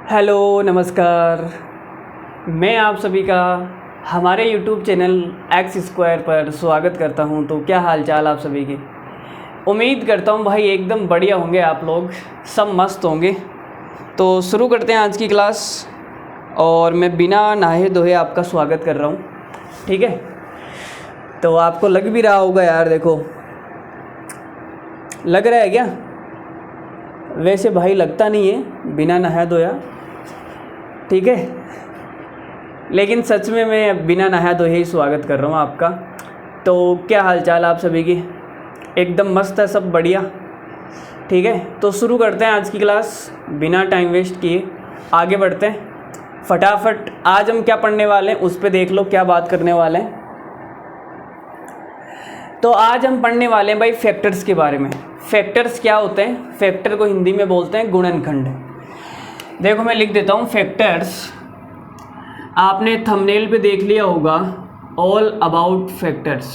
Hello नमस्कार। मैं आप सभी का हमारे यूट्यूब चैनल एक्स स्क्वायर पर स्वागत करता हूं। तो क्या हाल चाल आप सभी की। उम्मीद करता हूं भाई एकदम बढ़िया होंगे, आप लोग सब मस्त होंगे। तो शुरू करते हैं आज की क्लास। और मैं बिना नहाए धोए आपका स्वागत कर रहा हूं, ठीक है। तो आपको लग भी रहा होगा यार, देखो लग रहा है क्या? वैसे भाई लगता नहीं है बिना नहाया धोया, ठीक है। लेकिन सच में मैं बिना नहाया धोए ही स्वागत कर रहा हूँ आपका। तो क्या हाल चाल आप सभी की? एकदम मस्त है, सब बढ़िया, ठीक है। तो शुरू करते हैं आज की क्लास बिना टाइम वेस्ट किए, आगे बढ़ते हैं फटाफट। आज हम क्या पढ़ने वाले हैं उस पर देख लो, क्या बात करने वाले हैं। तो आज हम पढ़ने वाले हैं भाई फैक्टर्स के बारे में। फैक्टर्स क्या होते हैं? फैक्टर को हिंदी में बोलते हैं गुणनखंड। देखो मैं लिख देता हूँ फैक्टर्स। आपने थंबनेल पे देख लिया होगा ऑल अबाउट फैक्टर्स।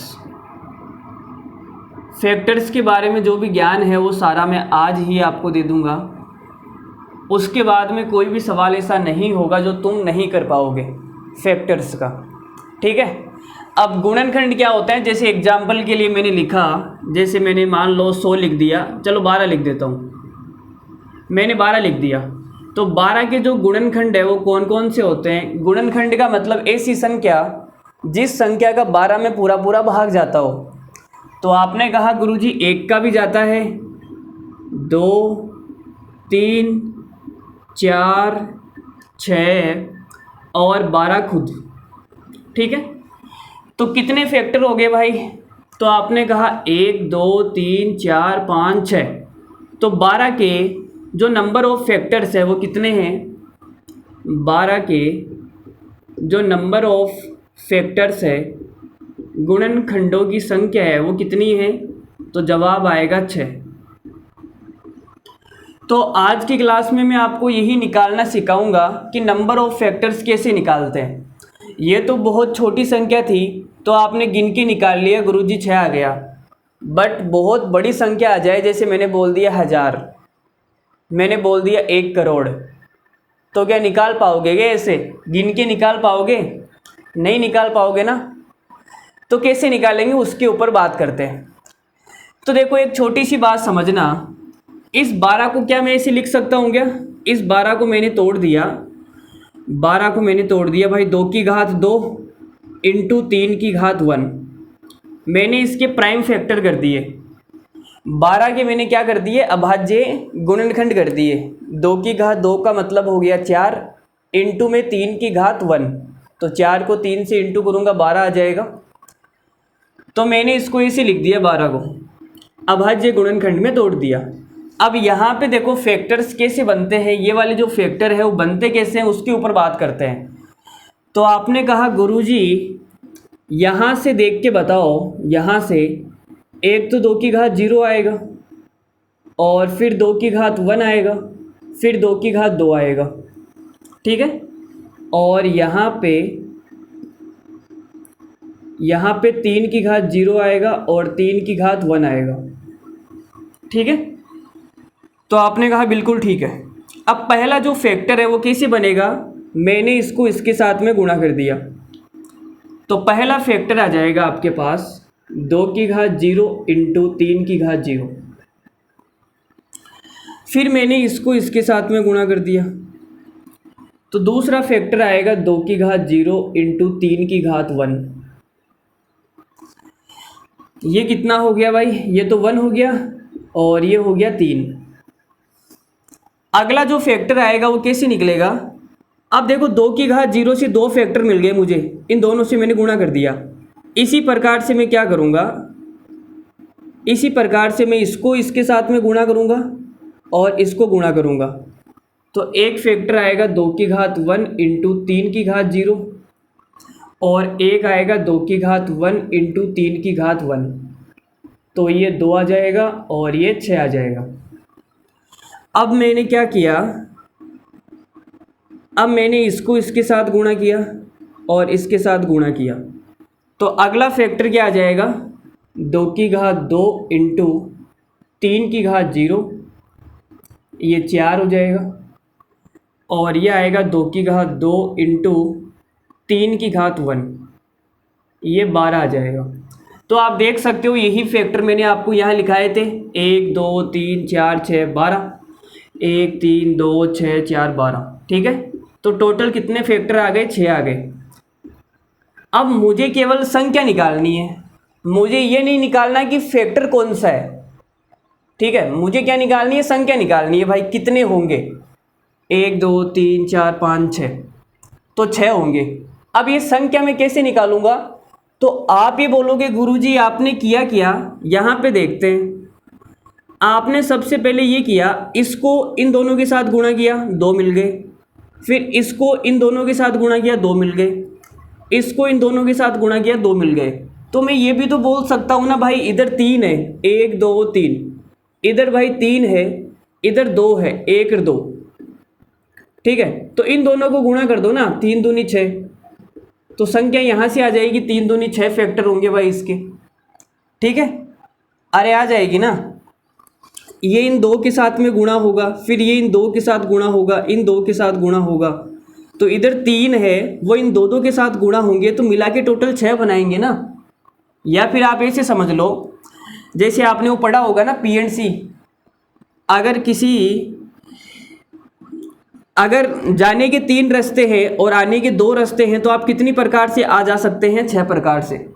फैक्टर्स के बारे में जो भी ज्ञान है वो सारा मैं आज ही आपको दे दूंगा। उसके बाद में कोई भी सवाल ऐसा नहीं होगा जो तुम नहीं कर पाओगे फैक्टर्स का, ठीक है। अब गुणनखंड क्या होता है? जैसे एग्जाम्पल के लिए मैंने लिखा, जैसे मैंने मान लो 100 लिख दिया, चलो 12 लिख देता हूँ। मैंने 12 लिख दिया, तो 12 के जो गुणनखंड है वो कौन कौन से होते हैं? गुणनखंड का मतलब ऐसी संख्या जिस संख्या का 12 में पूरा पूरा भाग जाता हो। तो आपने कहा गुरुजी 1 का भी जाता है, 2, 3, 4, 6 और 12 खुद, ठीक है। तो कितने फैक्टर हो गए भाई? तो आपने कहा 1, 2, 3, 4, 5, 6। तो 12 के जो नंबर ऑफ फैक्टर्स है वो कितने हैं? 12 के जो नंबर ऑफ फैक्टर्स है, गुणनखंडों की संख्या है, वो कितनी है? तो जवाब आएगा 6। तो आज की क्लास में मैं आपको यही निकालना सिखाऊंगा कि नंबर ऑफ फैक्टर्स कैसे निकालते हैं। ये तो बहुत छोटी संख्या थी तो आपने गिन के निकाल लिया, गुरुजी 6 आ गया। बट बहुत बड़ी संख्या आ जाए, जैसे मैंने बोल दिया 1000, मैंने बोल दिया 1 करोड़, तो क्या निकाल पाओगे? क्या ऐसे गिन के निकाल पाओगे? नहीं निकाल पाओगे ना। तो कैसे निकालेंगे उसके ऊपर बात करते हैं। तो देखो एक छोटी सी बात समझना, इस 12 को क्या मैं ऐसे लिख सकता हूँ क्या? इस 12 को मैंने तोड़ दिया, 12 को मैंने तोड़ दिया भाई 2 की घात 2 इंटू 3 की घात 1। मैंने इसके प्राइम फैक्टर कर दिए। 12 के मैंने क्या कर दिए? अभाज्य गुणनखंड कर दिए। 2 की घात 2 का मतलब हो गया 4 इंटू में 3 की घात 1। तो 4 को 3 से इंटू करूँगा 12 आ जाएगा। तो मैंने इसको ऐसे लिख दिया, 12 को अभाज्य गुणनखंड में तोड़ दिया। अब यहाँ पे देखो फैक्टर्स कैसे बनते हैं, ये वाले जो फैक्टर है वो बनते कैसे हैं उसके ऊपर बात करते हैं। तो आपने कहा गुरुजी यहाँ से देख के बताओ, यहाँ से एक तो 2 की घात 0 आएगा, और फिर 2 की घात 1 आएगा, फिर 2 की घात 2 आएगा, ठीक है। और यहाँ पे 3 की घात 0 आएगा और 3 की घात 1 आएगा, ठीक है। तो आपने कहा बिल्कुल ठीक है। अब पहला जो फैक्टर है वो कैसे बनेगा? मैंने इसको इसके साथ में गुणा कर दिया, तो पहला फैक्टर आ जाएगा आपके पास 2 की घात 0 इंटू 3 की घात 0। फिर मैंने इसको इसके साथ में गुणा कर दिया, तो दूसरा फैक्टर आएगा 2 की घात 0 इंटू 3 की घात 1। ये कितना हो गया भाई? ये तो 1 हो गया और ये हो गया 3। अगला जो फैक्टर आएगा वो कैसे निकलेगा? अब देखो 2 की घात 0 से 2 फैक्टर मिल गए मुझे, इन दोनों से मैंने गुणा कर दिया। इसी प्रकार से मैं क्या करूँगा? इसी प्रकार से मैं इसको इसके साथ में गुणा करूँगा और इसको गुणा करूँगा। तो एक फैक्टर आएगा 2 की घात 1 इंटू 3 की घात 0, और एक आएगा 2 की घात 1 इंटू 3 की घात 1। तो ये 2 आ जाएगा और ये 6 आ जाएगा। अब मैंने क्या किया? अब मैंने इसको इसके साथ गुणा किया और इसके साथ गुणा किया, तो अगला फैक्टर क्या आ जाएगा? 2 की घात 2 इंटू 3 की घात 0, ये 4 हो जाएगा। और ये आएगा 2 की घात 2 इंटू 3 की घात 1, ये 12 आ जाएगा। तो आप देख सकते हो यही फैक्टर मैंने आपको यहाँ लिखाए थे, 1 2 3 4 6 12, 1 3 2 6 4 12, ठीक है। तो टोटल कितने फैक्टर आ गए? 6 आ गए। अब मुझे केवल संख्या निकालनी है, मुझे ये नहीं निकालना कि फैक्टर कौन सा है, ठीक है। मुझे क्या निकालनी है? संख्या निकालनी है भाई, कितने होंगे? 1 2 3 4 5 6, तो 6 होंगे। अब ये संख्या मैं कैसे निकालूंगा? तो आप ये बोलोगे गुरुजी आपने किया क्या? यहाँ पे देखते हैं। आपने सबसे पहले ये किया, इसको इन दोनों के साथ गुणा किया, 2 मिल गए। फिर इसको इन दोनों के साथ गुणा किया, 2 मिल गए। इसको इन दोनों के साथ गुणा किया, 2 मिल गए। तो मैं ये भी तो बोल सकता हूँ ना भाई, इधर 3 है, 1 2 3, इधर भाई 3 है, इधर 2 है, 1 और 2, ठीक है। तो इन दोनों को गुणा कर दो ना, 3 दूनी 6, तो संख्या यहाँ से आ जाएगी, 3 दूनी 6 फैक्टर होंगे भाई इसके, ठीक है। अरे आ जाएगी ना। ये इन 2 के साथ में गुणा होगा, फिर ये इन 2 के साथ गुणा होगा, इन 2 के साथ गुणा होगा, तो इधर 3 है, वो इन 2 के साथ गुणा होंगे, तो मिला के टोटल 6 बनाएंगे ना। या फिर आप ऐसे समझ लो, जैसे आपने वो पढ़ा होगा ना P&C, अगर जाने के 3 रास्ते हैं और आने के 2 रास्ते हैं, तो आप कितनी प्रकार से आ जा सकते हैं? 6 प्रकार से।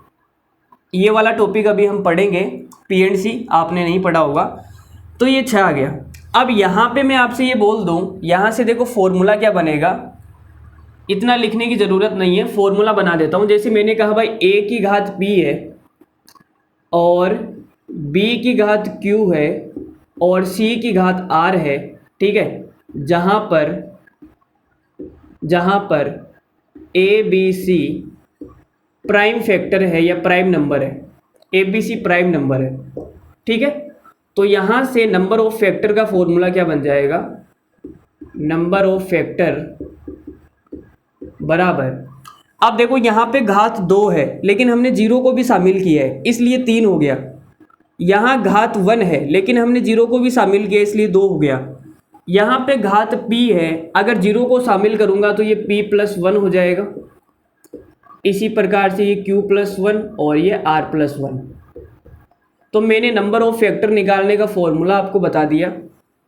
ये वाला टॉपिक अभी हम पढ़ेंगे, P&C आपने नहीं पढ़ा होगा। तो ये 6 आ गया। अब यहाँ पे मैं आपसे ये बोल दूँ, यहाँ से देखो फॉर्मूला क्या बनेगा, इतना लिखने की ज़रूरत नहीं है, फॉर्मूला बना देता हूँ। जैसे मैंने कहा भाई a की घात b है और b की घात q है और c की घात r है, ठीक है। जहाँ पर a b c prime factor है या प्राइम नंबर है, a b c prime number है, ठीक है। तो यहाँ से नंबर ऑफ फैक्टर का फॉर्मूला क्या बन जाएगा? नंबर ऑफ फैक्टर बराबर, अब देखो यहाँ पे घात 2 है, लेकिन हमने 0 को भी शामिल किया है, इसलिए 3 हो गया। यहाँ घात 1 है, लेकिन हमने 0 को भी शामिल किया, इसलिए 2 हो गया। यहाँ पे घात p है, अगर 0 को शामिल करूँगा तो ये p + 1 हो जाएगा। इसी प्रकार से ये q + 1 और ये r + 1। तो मैंने नंबर ऑफ फैक्टर निकालने का फॉर्मूला आपको बता दिया।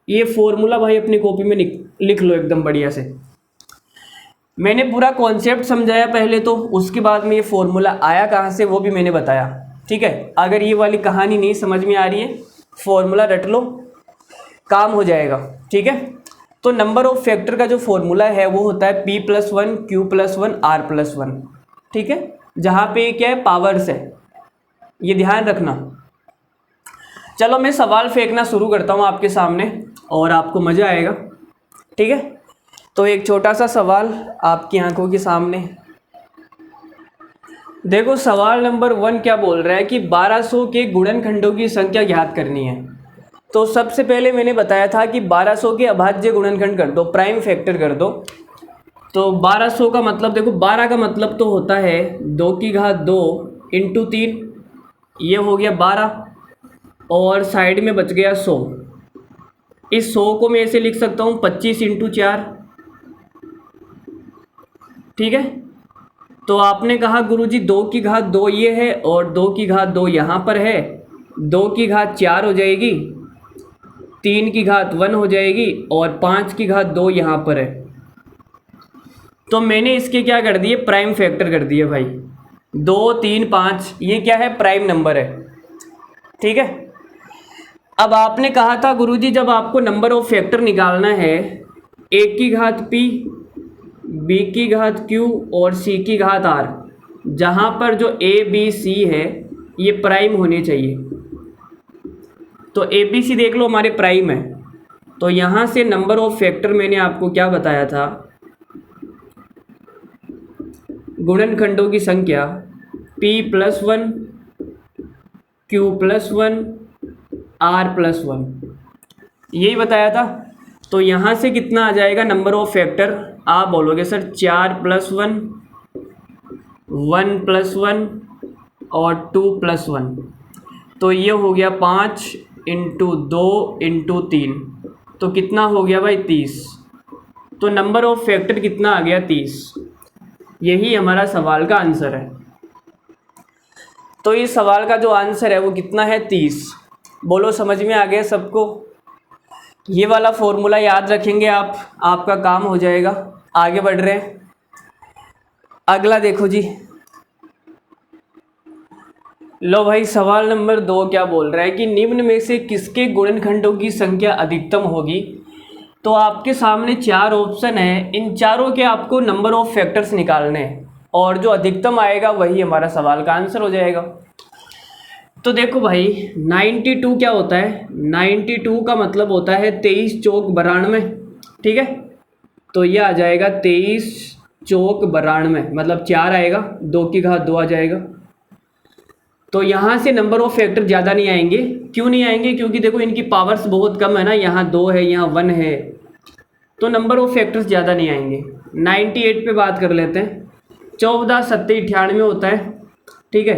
ये फॉर्मूला भाई अपनी कॉपी में लिख लो एकदम बढ़िया से। मैंने पूरा कॉन्सेप्ट समझाया पहले, तो उसके बाद में ये फॉर्मूला आया कहाँ से वो भी मैंने बताया, ठीक है। अगर ये वाली कहानी नहीं समझ में आ रही है, फॉर्मूला रट लो, काम हो जाएगा, ठीक है। तो नंबर ऑफ फैक्टर का जो फॉर्मूला है वो होता है p + 1 q + 1 r + 1, ठीक है। जहाँ पे क्या है? पावर्स है, ये ध्यान रखना। चलो मैं सवाल फेंकना शुरू करता हूँ आपके सामने और आपको मज़ा आएगा, ठीक है। तो एक छोटा सा सवाल आपकी आंखों के सामने, देखो सवाल नंबर 1 क्या बोल रहा है कि 1200 के गुणनखंडों की संख्या ज्ञात करनी है। तो सबसे पहले मैंने बताया था कि 1200 के अभाज्य गुणनखंड कर दो, प्राइम फैक्टर कर दो। तो 1200 का मतलब देखो, 12 का मतलब तो होता है 2 की घात 2 इंटू 3, ये हो गया 12, और साइड में बच गया 100। इस 100 को मैं ऐसे लिख सकता हूँ 25 इंटू 4, ठीक है। तो आपने कहा गुरुजी 2 की घात 2 ये है और 2 की घात 2 यहाँ पर है, 2 की घात 4 हो जाएगी, 3 की घात 1 हो जाएगी और 5 की घात 2 यहाँ पर है। तो मैंने इसके क्या कर दिए? प्राइम फैक्टर कर दिए भाई। 2 3 5 ये क्या है? प्राइम नंबर है, ठीक है। अब आपने कहा था गुरुजी जब आपको नंबर ऑफ फैक्टर निकालना है, a की घात p, b की घात q और c की घात r, जहाँ पर जो a b c है ये प्राइम होने चाहिए। तो a b c देख लो हमारे प्राइम है। तो यहाँ से नंबर ऑफ फैक्टर मैंने आपको क्या बताया था? गुणनखंडों की संख्या p + 1 q + 1 r + 1, यही बताया था। तो यहाँ से कितना आ जाएगा नंबर ऑफ फैक्टर? आप बोलोगे सर 4 + 1, 1 + 1 और 2 + 1, तो ये हो गया 5 इंटू 2 इंटू 3, तो कितना हो गया भाई? 30। तो नंबर ऑफ फैक्टर कितना आ गया 30। यही हमारा सवाल का आंसर है। तो इस सवाल का जो आंसर है वो कितना है 30। बोलो समझ में आ गया सबको? ये वाला फॉर्मूला याद रखेंगे आप, आपका काम हो जाएगा। आगे बढ़ रहे हैं, अगला देखो जी। लो भाई, सवाल नंबर 2 क्या बोल रहा है कि निम्न में से किसके गुणनखंडों की संख्या अधिकतम होगी। तो आपके सामने 4 ऑप्शन है, इन चारों के आपको नंबर ऑफ फैक्टर्स निकालने हैं और जो अधिकतम आएगा वही हमारा सवाल का आंसर हो जाएगा। तो देखो भाई, 92 क्या होता है? 92 का मतलब होता है 23 चौक 92। ठीक है, तो ये आ जाएगा 23 चौक 92, मतलब 4 आएगा, 2 की घात 2 आ जाएगा। तो यहाँ से नंबर ऑफ फैक्टर ज़्यादा नहीं आएंगे। क्यों नहीं आएंगे? क्योंकि देखो इनकी पावर्स बहुत कम है ना, यहाँ 2 है, यहाँ 1 है, तो नंबर ऑफ फैक्टर्स ज़्यादा नहीं आएंगे। 98 पे बात कर लेते हैं। 14 7 98 होता है। ठीक है,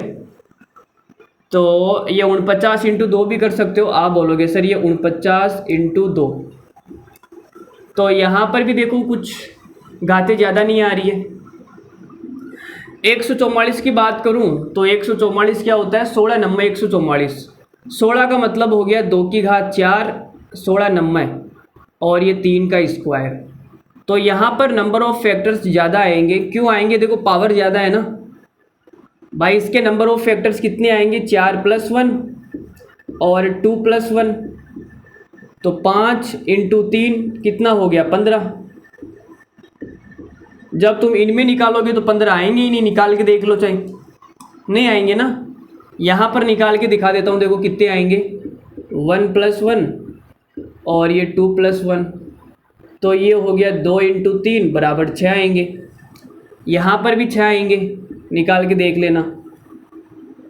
तो ये 49 इंटू 2 भी कर सकते हो। आप बोलोगे सर ये 49 इंटू 2, तो यहाँ पर भी देखो कुछ घातें ज़्यादा नहीं आ रही है। 144 की बात करूँ तो 144 क्या होता है? 16 नंबर 144। 16 का मतलब हो गया 2 की घात 4, 16 नंबर, और ये 3 का स्क्वायर। तो यहाँ पर नंबर ऑफ फैक्टर्स ज़्यादा आएंगे। क्यों आएंगे? देखो पावर ज़्यादा है ना भाई। इसके नंबर ऑफ फैक्टर्स कितने आएंगे? 4 + 1 और 2 + 1, तो 5 इंटू 3 कितना हो गया? 15। जब तुम इनमें निकालोगे तो 15 आएंगे ही नहीं। निकाल के देख लो, चाहे नहीं आएंगे ना। यहाँ पर निकाल के दिखा देता हूँ, देखो कितने आएंगे। 1 + 1 और ये 2 + 1, तो ये हो गया 2 इंटू 3 बराबर 6 आएंगे। यहाँ पर भी 6 आएंगे, निकाल के देख लेना।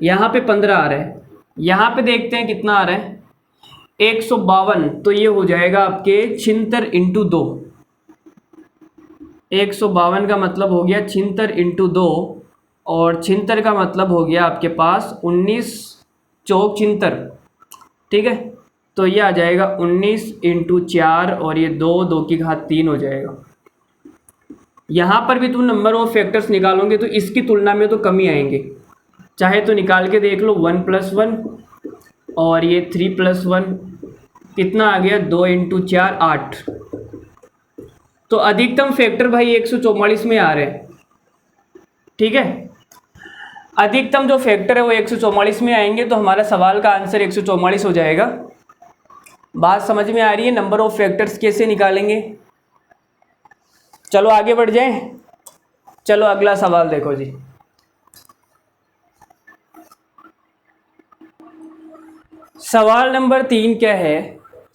यहाँ पे 15 आ रहा है, यहाँ पे देखते हैं कितना आ रहा है। 152, तो ये हो जाएगा आपके 76 इंटू 2। 152 का मतलब हो गया 76 इंटू 2, और 76 का मतलब हो गया आपके पास 19 चौक 76। ठीक है, तो ये आ जाएगा 19 इंटू 4 और ये 2, 2 की घात 3 हो जाएगा। यहाँ पर भी तुम नंबर ऑफ फैक्टर्स निकालोगे तो इसकी तुलना में तो कम ही आएंगे। चाहे तो निकाल के देख लो। 1 + 1 और ये 3 + 1 कितना आ गया? 2 इंटू 4 8। तो अधिकतम फैक्टर भाई 144 में आ रहे हैं। ठीक है, अधिकतम जो फैक्टर है वो 144 में आएंगे, तो हमारा सवाल का आंसर 144 हो जाएगा। बात समझ में आ रही है? नंबर ऑफ फैक्टर्स कैसे निकालेंगे। चलो आगे बढ़ जाएं। चलो अगला सवाल देखो जी। सवाल नंबर 3 क्या है?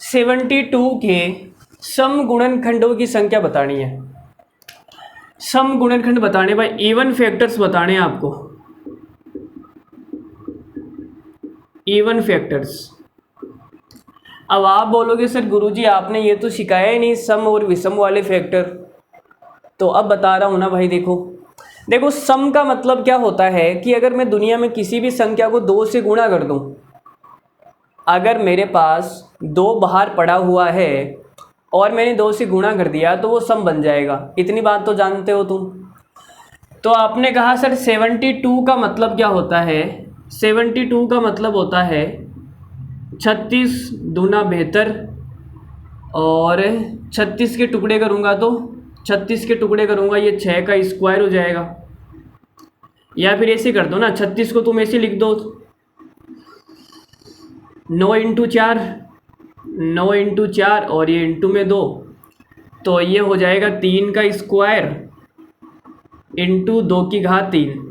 72 के सम गुणनखंडों की संख्या बतानी है। सम गुणनखंड बताने भाई, इवन फैक्टर्स बताने हैं आपको। Even factors. अब आप बोलोगे सर गुरुजी आपने ये तो सिखाया ही नहीं, सम और विषम वाले फैक्टर। तो अब बता रहा हूँ ना भाई। देखो सम का मतलब क्या होता है कि अगर मैं दुनिया में किसी भी संख्या को 2 से गुणा कर दूं, अगर मेरे पास 2 बाहर पड़ा हुआ है और मैंने 2 से गुणा कर दिया तो वो सम बन जाएगा। इतनी बात तो जानते हो तुम। तो आपने कहा सर 72 का मतलब क्या होता है? 72 का मतलब होता है 36 दूना 72, और 36 के टुकड़े करूँगा तो 36 के टुकड़े करूँगा ये 6 का स्क्वायर हो जाएगा। या फिर ऐसे कर दो ना, 36 को तुम ऐसे लिख दो 9 इंटू 4, 9 इंटू 4 और ये इंटू में 2, तो ये हो जाएगा 3 का स्क्वायर इंटू 2 की घात 3।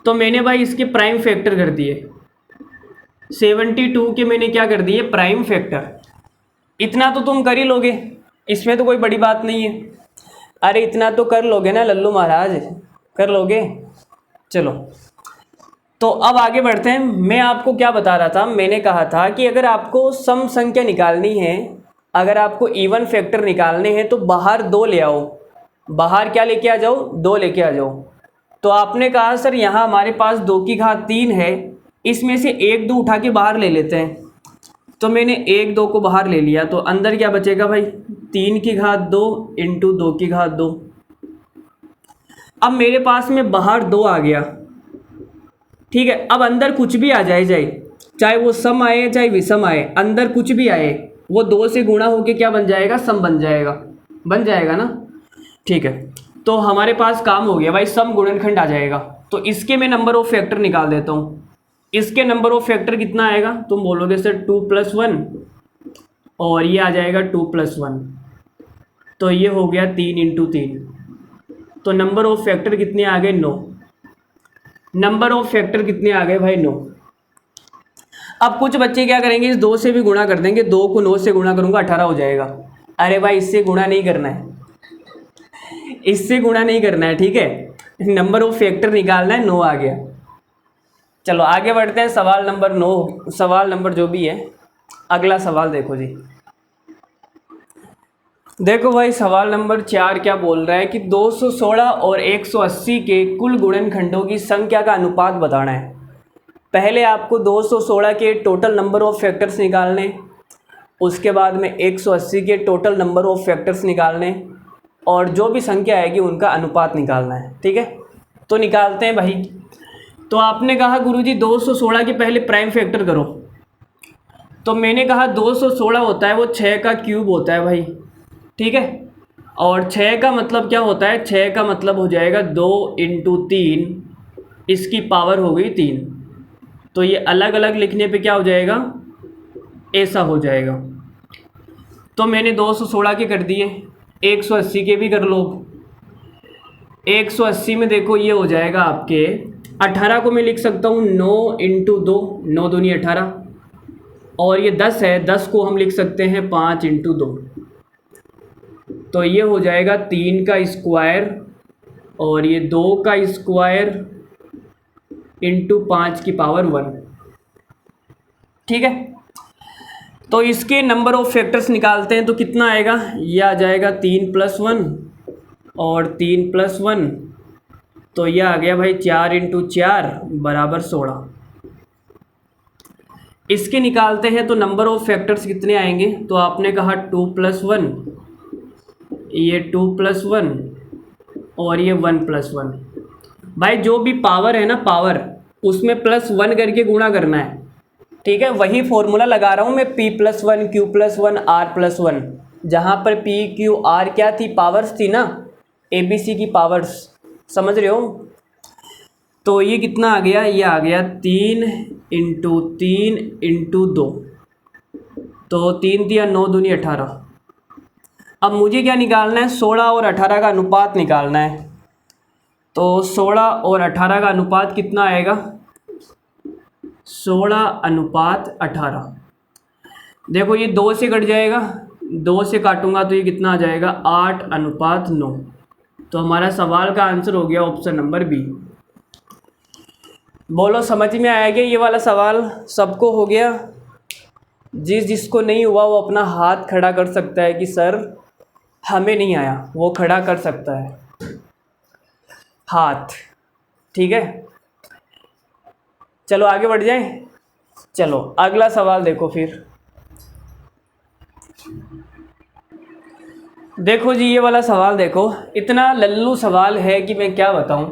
तो मैंने भाई इसके प्राइम फैक्टर कर दिए। 72 के मैंने क्या कर दिए? Prime factor. इतना तो तुम कर ही लोगे, इसमें तो कोई बड़ी बात नहीं है। अरे इतना तो कर लोगे ना लल्लू महाराज, कर लोगे। चलो तो अब आगे बढ़ते हैं। मैं आपको क्या बता रहा था? मैंने कहा था कि अगर आपको सम संख्या निकालनी है, अगर आपको इवन फैक्टर निकालने हैं तो बाहर 2 ले आओ। बाहर क्या लेके आ जाओ? 2 लेके आ जाओ। तो आपने कहा सर यहाँ हमारे पास 2 की घात 3 है, इसमें से 1 2 उठा के बाहर ले लेते हैं। तो मैंने 1 2 को बाहर ले लिया, तो अंदर क्या बचेगा भाई, 3 की घात 2 इंटू 2 की घात 2। अब मेरे पास में बाहर 2 आ गया, ठीक है। अब अंदर कुछ भी आ जाए, चाहे वो सम आए चाहे विषम आए, अंदर कुछ भी आए वो 2 से गुणा होके क्या बन जाएगा, सम बन जाएगा ना, ठीक है। तो हमारे पास काम हो गया भाई, सम गुणनखंड आ जाएगा। तो इसके मैं नंबर ऑफ फैक्टर निकाल देता हूँ। इसके नंबर ऑफ फैक्टर कितना आएगा, तुम बोलोगे सर 2 + 1 और ये आ जाएगा 2 + 1, तो ये हो गया 3 × 3। तो नंबर ऑफ फैक्टर कितने आ गए, 9। नंबर ऑफ फैक्टर कितने आ गए भाई, 9। अब कुछ बच्चे क्या करेंगे, इस 2 से भी गुणा कर देंगे, 2 को 9 से गुणा करूंगा 18 हो जाएगा। अरे भाई इससे गुणा नहीं करना है, इससे गुणा नहीं करना है, ठीक है। नंबर ऑफ फैक्टर निकालना है, 9 आ गया। चलो आगे बढ़ते हैं, सवाल नंबर 9, सवाल नंबर जो भी है, अगला सवाल देखो जी। देखो भाई सवाल नंबर 4 क्या बोल रहा है कि 216 और 180 के कुल गुणनखंडों की संख्या का अनुपात बताना है। पहले आपको 216 के टोटल नंबर ऑफ फैक्टर्स निकालने, उसके बाद में 180 के टोटल नंबर ऑफ फैक्टर्स निकालने, और जो भी संख्या आएगी उनका अनुपात निकालना है, ठीक है। तो निकालते हैं भाई। तो आपने कहा गुरुजी 216 के पहले प्राइम फैक्टर करो, तो मैंने कहा 216 होता है वो 6 का क्यूब होता है भाई, ठीक है। और 6 का मतलब क्या होता है, 6 का मतलब हो जाएगा 2 × 3, इसकी पावर हो गई 3। तो ये अलग अलग लिखने पे क्या हो जाएगा, ऐसा हो जाएगा। तो मैंने 216 के कर दिए, 180 के भी कर लो। 180 में देखो ये हो जाएगा आपके 18 को मैं लिख सकता हूँ 9 × 2, 9 दूनी 18, और ये 10 है, 10 को हम लिख सकते हैं 5 × 2। तो ये हो जाएगा 3 का स्क्वायर और ये 2 का स्क्वायर इंटू 5 की पावर 1, ठीक है। तो इसके नंबर ऑफ फैक्टर्स निकालते हैं, तो कितना आएगा, ये आ जाएगा 3 + 1 और 3 + 1, तो ये आ गया भाई 4 × 4 = 16। इसके निकालते हैं तो नंबर ऑफ फैक्टर्स कितने आएंगे, तो आपने कहा 2 + 1, ये 2 + 1 और ये 1 + 1। भाई जो भी पावर है ना, पावर उसमें +1 करके गुणा करना है, ठीक है। वही फॉर्मूला लगा रहा हूँ मैं, P + 1 Q + 1 R + 1, जहाँ पर P Q R क्या थी, पावर्स थी ना, ABC की पावर्स, समझ रहे हो। तो ये कितना आ गया, ये आ गया 3 × 3 × 2, तो 3 × 9 दूनी 18। अब मुझे क्या निकालना है, 16 और 18 का अनुपात निकालना है। तो 16 और 18 का अनुपात कितना आएगा, 16:18। देखो ये 2 से कट जाएगा, 2 से काटूंगा तो ये कितना आ जाएगा, 8:9। तो हमारा सवाल का आंसर हो गया ऑप्शन नंबर बी। बोलो समझ में आया क्या, ये वाला सवाल सबको हो गया। जिसको नहीं हुआ वो अपना हाथ खड़ा कर सकता है कि सर हमें नहीं आया, वो खड़ा कर सकता है हाथ, ठीक है। चलो आगे बढ़ जाएं। चलो अगला सवाल देखो फिर। देखो जी ये वाला सवाल देखो, इतना लल्लू सवाल है कि मैं क्या बताऊं।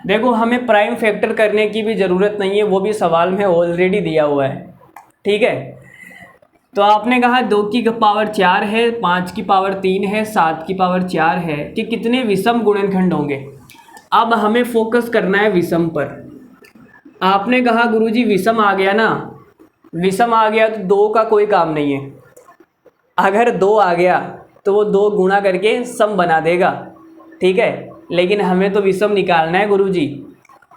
देखो हमें प्राइम फैक्टर करने की भी ज़रूरत नहीं है, वो भी सवाल में ऑलरेडी दिया हुआ है, ठीक है। तो आपने कहा 2 की पावर 4 है, 5 की पावर 3 है, 7 की पावर 4 है कि कितने विषम गुणनखंड होंगे। अब हमें फोकस करना है विषम पर। आपने कहा गुरुजी विषम आ गया ना, विषम आ गया तो 2 का कोई काम नहीं है। अगर 2 आ गया तो वो 2 गुणा करके सम बना देगा, ठीक है। लेकिन हमें तो विषम निकालना है गुरुजी,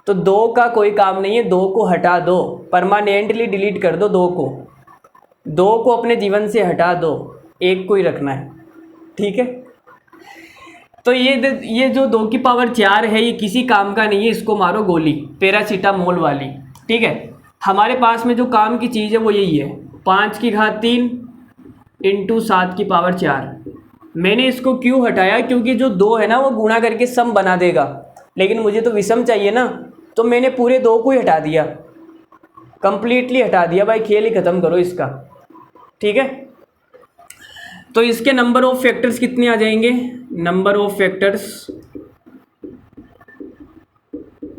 तो 2 का कोई काम नहीं है, 2 को हटा दो, परमानेंटली डिलीट कर दो 2 को, 2 को अपने जीवन से हटा दो, 1 को ही रखना है, ठीक है। तो ये जो 2 की पावर 4 है ये किसी काम का नहीं है, इसको मारो गोली पैरासीटामोल वाली, ठीक है। हमारे पास में जो काम की चीज़ है वो यही है, 5 की घात 3 इंटू 7 की पावर 4। मैंने इसको क्यों हटाया, क्योंकि जो 2 है ना वो गुणा करके सम बना देगा, लेकिन मुझे तो विषम चाहिए ना, तो मैंने पूरे 2 को ही हटा दिया, कंप्लीटली हटा दिया। भाई खेल ही ख़त्म करो इसका, ठीक है। तो इसके नंबर ऑफ फैक्टर्स कितने आ जाएंगे? नंबर ऑफ फैक्टर्स,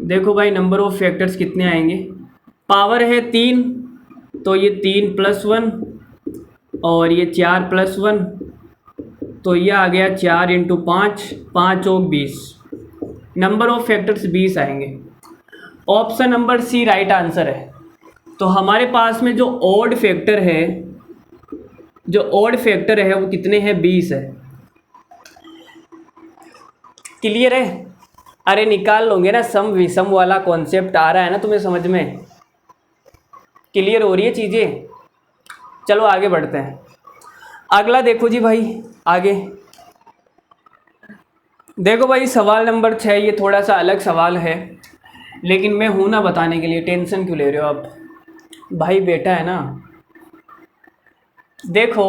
देखो भाई नंबर ऑफ फैक्टर्स कितने आएंगे? पावर है 3, तो ये 3 + 1 और ये 4 + 1, तो ये आ गया 4 × 5, 5 और 20। नंबर ऑफ फैक्टर्स 20 आएंगे। Option number C right answer है। तो हमारे पास में जो ऑड फैक्टर है, वो कितने हैं? 20 है। क्लियर है? अरे निकाल लोगे ना, सम विषम वाला कॉन्सेप्ट आ रहा है ना तुम्हें समझ में? क्लियर हो रही है चीज़ें? चलो आगे बढ़ते हैं। अगला देखो जी भाई, आगे देखो भाई सवाल नंबर 6। ये थोड़ा सा अलग सवाल है, लेकिन मैं हूं ना बताने के लिए, टेंशन क्यों ले रहे हो आप? भाई बेटा है ना। देखो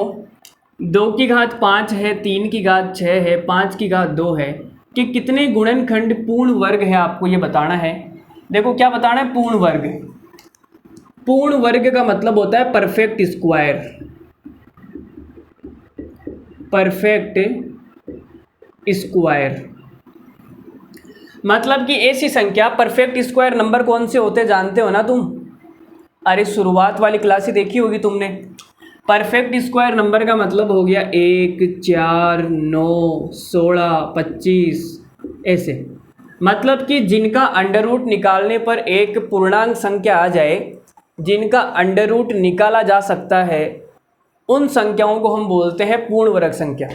2 की घात 5 है, 3 की घात 6 है, 5 की घात 2 है कि कितने गुणनखंड पूर्ण वर्ग है, आपको ये बताना है। देखो क्या बताना है? पूर्ण वर्ग। पूर्ण वर्ग का मतलब होता है परफेक्ट स्क्वायर। परफेक्ट स्क्वायर मतलब कि ऐसी संख्या, परफेक्ट स्क्वायर नंबर कौन से होते जानते हो ना तुम? अरे शुरुआत वाली क्लास ही देखी होगी तुमने। परफेक्ट स्क्वायर नंबर का मतलब हो गया 1, 4, 9, 16, 25 ऐसे। मतलब कि जिनका अंडर रूट निकालने पर एक पूर्णांक संख्या आ जाए, जिनका अंडर रूट निकाला जा सकता है, उन संख्याओं को हम बोलते हैं पूर्ण वर्ग संख्या।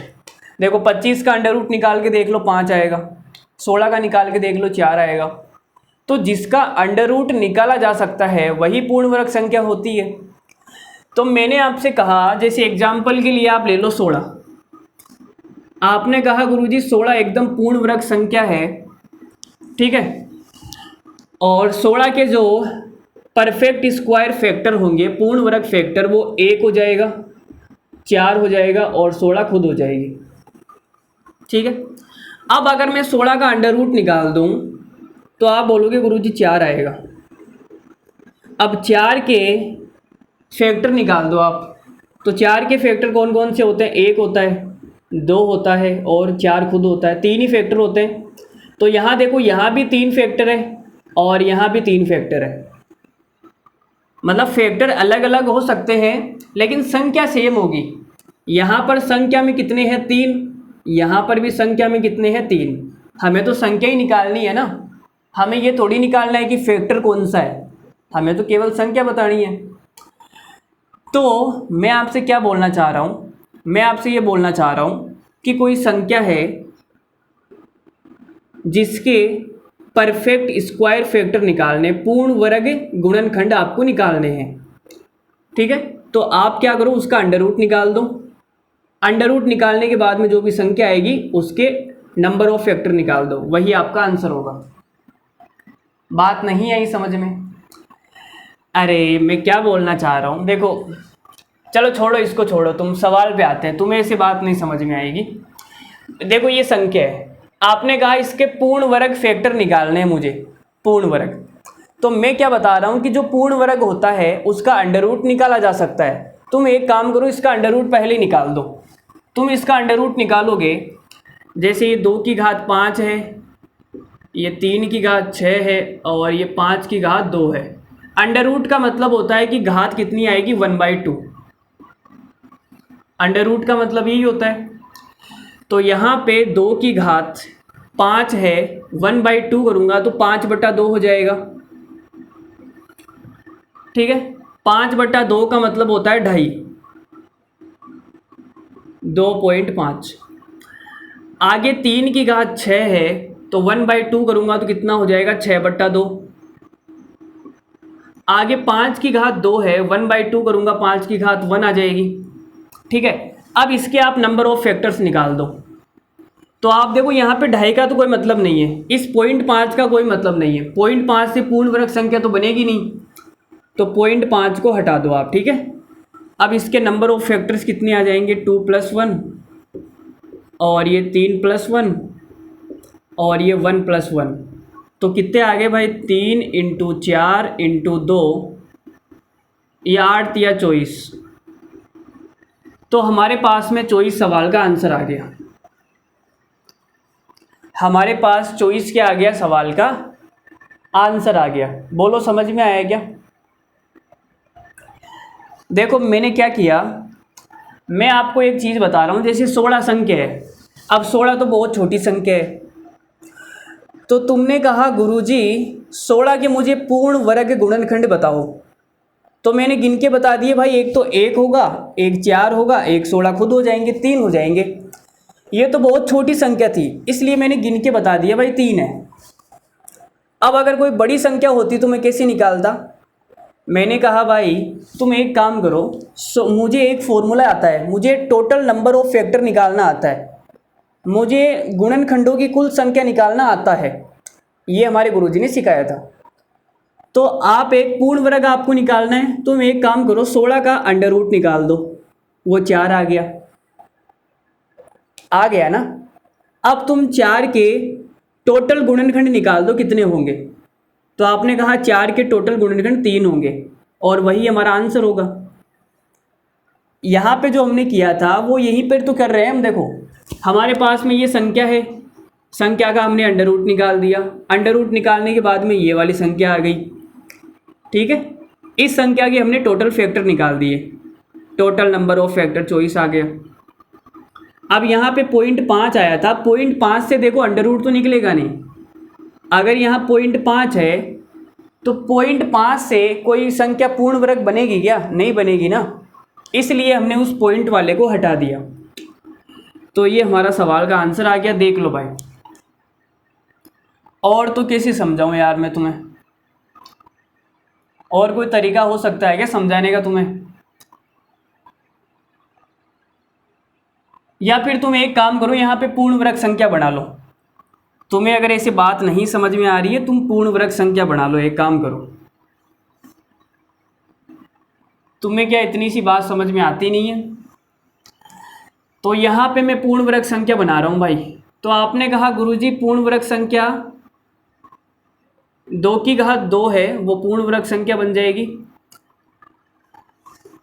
देखो 25 का अंडर रूट निकाल के देख लो 5 आएगा, 16 का निकाल के देख लो 4 आएगा। तो जिसका अंडर रूट निकाला जा सकता है वही पूर्ण वर्ग संख्या होती है। तो मैंने आपसे कहा, जैसे एग्जाम्पल के लिए आप ले लो 16। आपने कहा गुरुजी 16 एकदम पूर्ण वर्ग संख्या है, ठीक है। और 16 के जो परफेक्ट स्क्वायर फैक्टर होंगे, पूर्ण वर्ग फैक्टर, वो 1 हो जाएगा, 4 हो जाएगा और 16 खुद हो जाएगी, ठीक है। अब अगर मैं 16 का अंडर रूट निकाल दूं तो आप बोलोगे गुरुजी 4 आएगा। अब 4 के फैक्टर निकाल दो आप, तो 4 के फैक्टर कौन कौन से होते हैं? 1 होता है, 2 होता है और 4 खुद होता है। 3 ही फैक्टर होते हैं। तो यहाँ देखो, यहाँ भी 3 फैक्टर है और यहाँ भी 3 फैक्टर है। मतलब फैक्टर अलग अलग हो सकते हैं लेकिन संख्या सेम होगी। यहाँ पर संख्या में कितने हैं? 3। यहाँ पर भी संख्या में कितने हैं? 3। हमें तो संख्या ही निकालनी है ना, हमें ये थोड़ी निकालना है कि फैक्टर कौन सा है, हमें तो केवल संख्या बतानी है। तो मैं आपसे क्या बोलना चाह रहा हूँ? मैं आपसे ये बोलना चाह रहा हूँ कि कोई संख्या है जिसके परफेक्ट स्क्वायर फैक्टर निकालने, पूर्ण वर्ग गुणनखंड आपको निकालने हैं, ठीक है। तो आप क्या करो, उसका अंडर रूट निकाल दो। अंडर रूट निकालने के बाद में जो भी संख्या आएगी उसके नंबर ऑफ फैक्टर निकाल दो, वही आपका आंसर होगा। बात नहीं आई समझ में? अरे मैं क्या बोलना चाह रहा हूँ, देखो चलो छोड़ो इसको, छोड़ो, तुम सवाल पे आते हैं। तुम्हें ऐसी बात नहीं समझ में आएगी। देखो ये संख्या है, आपने कहा इसके पूर्ण वर्ग फैक्टर निकालने हैं मुझे, पूर्ण वर्ग। तो मैं क्या बता रहा हूँ कि जो पूर्ण वर्ग होता है उसका अंडर रूट निकाला जा सकता है। तुम एक काम करो, इसका अंडर रूट पहले निकाल दो। तुम इसका अंडर रूट निकालोगे, जैसे ये 2 की घात 5 है, ये 3 की घात 6 है और ये 5 की घात 2 है। अंडर रूट का मतलब होता है कि घात कितनी आएगी? 1/2। अंडर रूट का मतलब यही होता है। तो यहाँ पे 2 की घात 5 है, 1/2 करूँगा तो 5/2 हो जाएगा, ठीक है। 5/2 का मतलब होता है 2.5, 2.5। आगे 3 की घात 6 है, तो 1/2 करूँगा तो कितना हो जाएगा? 6/2। आगे 5 की घात 2 है, 1/2 करूँगा 5 की घात 1 आ जाएगी, ठीक है। अब इसके आप नंबर ऑफ फैक्टर्स निकाल दो। तो आप देखो यहाँ पे 2.5 का तो कोई मतलब नहीं है, इस 0.5 का कोई मतलब नहीं है। 0.5 से पूर्ण वर्ग संख्या तो बनेगी नहीं, तो 0.5 को हटा दो आप, ठीक है। अब इसके नंबर ऑफ फैक्टर्स कितने आ जाएंगे? 2 + 1 और ये 3 + 1 और ये 1 + 1। तो कितने आ गए भाई? 3 × 4 × 2, ये 8 या 24। तो हमारे पास में 24 सवाल का आंसर आ गया। हमारे पास 24 क्या आ गया, सवाल का आंसर आ गया। बोलो समझ में आया क्या? देखो मैंने क्या किया, मैं आपको एक चीज़ बता रहा हूँ। जैसे 16 संख्या है, अब 16 तो बहुत छोटी संख्या है, तो तुमने कहा गुरुजी 16 के मुझे पूर्ण वर्ग गुणनखंड बताओ, तो मैंने गिन के बता दिए भाई। एक तो 1 होगा, एक 4 होगा, एक 16 खुद हो जाएंगे, 3 हो जाएंगे। ये तो बहुत छोटी संख्या थी, इसलिए मैंने गिन के बता दिया भाई 3 है। अब अगर कोई बड़ी संख्या होती तो मैं कैसे निकालता? मैंने कहा भाई तुम एक काम करो, मुझे एक फॉर्मूला आता है, मुझे टोटल नंबर ऑफ फैक्टर निकालना आता है, मुझे गुणनखंडों की कुल संख्या निकालना आता है। ये हमारे गुरुजी ने सिखाया था। तो आप एक पूर्ण वर्ग आपको निकालना है, तुम एक काम करो 16 का अंडर रूट निकाल दो, वो 4 आ गया। आ गया ना? अब तुम 4 के टोटल गुणनखंड निकाल दो कितने होंगे। तो आपने कहा 4 के टोटल गुणनखंड 3 होंगे, और वही हमारा आंसर होगा। यहाँ पे जो हमने किया था वो यहीं पर तो कर रहे हैं हम। देखो हमारे पास में ये संख्या है, संख्या का हमने अंडर रूट निकाल दिया, अंडर रूट निकालने के बाद में ये वाली संख्या आ गई, ठीक है। इस संख्या के हमने टोटल फैक्टर निकाल दिए, टोटल नंबर ऑफ फैक्टर 24 आ गया। अब यहाँ पे 0.5 आया था, 0.5 से देखो अंडर रूट तो निकलेगा नहीं। अगर यहाँ 0.5 है तो 0.5 से कोई संख्या पूर्ण वर्ग बनेगी क्या? नहीं बनेगी ना, इसलिए हमने उस पॉइंट वाले को हटा दिया। तो ये हमारा सवाल का आंसर आ गया। देख लो भाई, और तो कैसे समझाऊं यार मैं तुम्हें? और कोई तरीका हो सकता है क्या समझाने का तुम्हें? या फिर तुम एक काम करो, यहाँ पे पूर्ण वर्ग संख्या बना लो। तुम्हें अगर ऐसी बात नहीं समझ में आ रही है, तुम पूर्ण वर्ग संख्या बना लो। एक काम करो, तुम्हें क्या इतनी सी बात समझ में आती नहीं है? तो यहाँ पे मैं पूर्ण वर्ग संख्या बना रहा हूँ भाई। तो आपने कहा गुरुजी पूर्ण वर्ग संख्या 2 की घात 2 है, वो पूर्ण वर्ग संख्या बन जाएगी,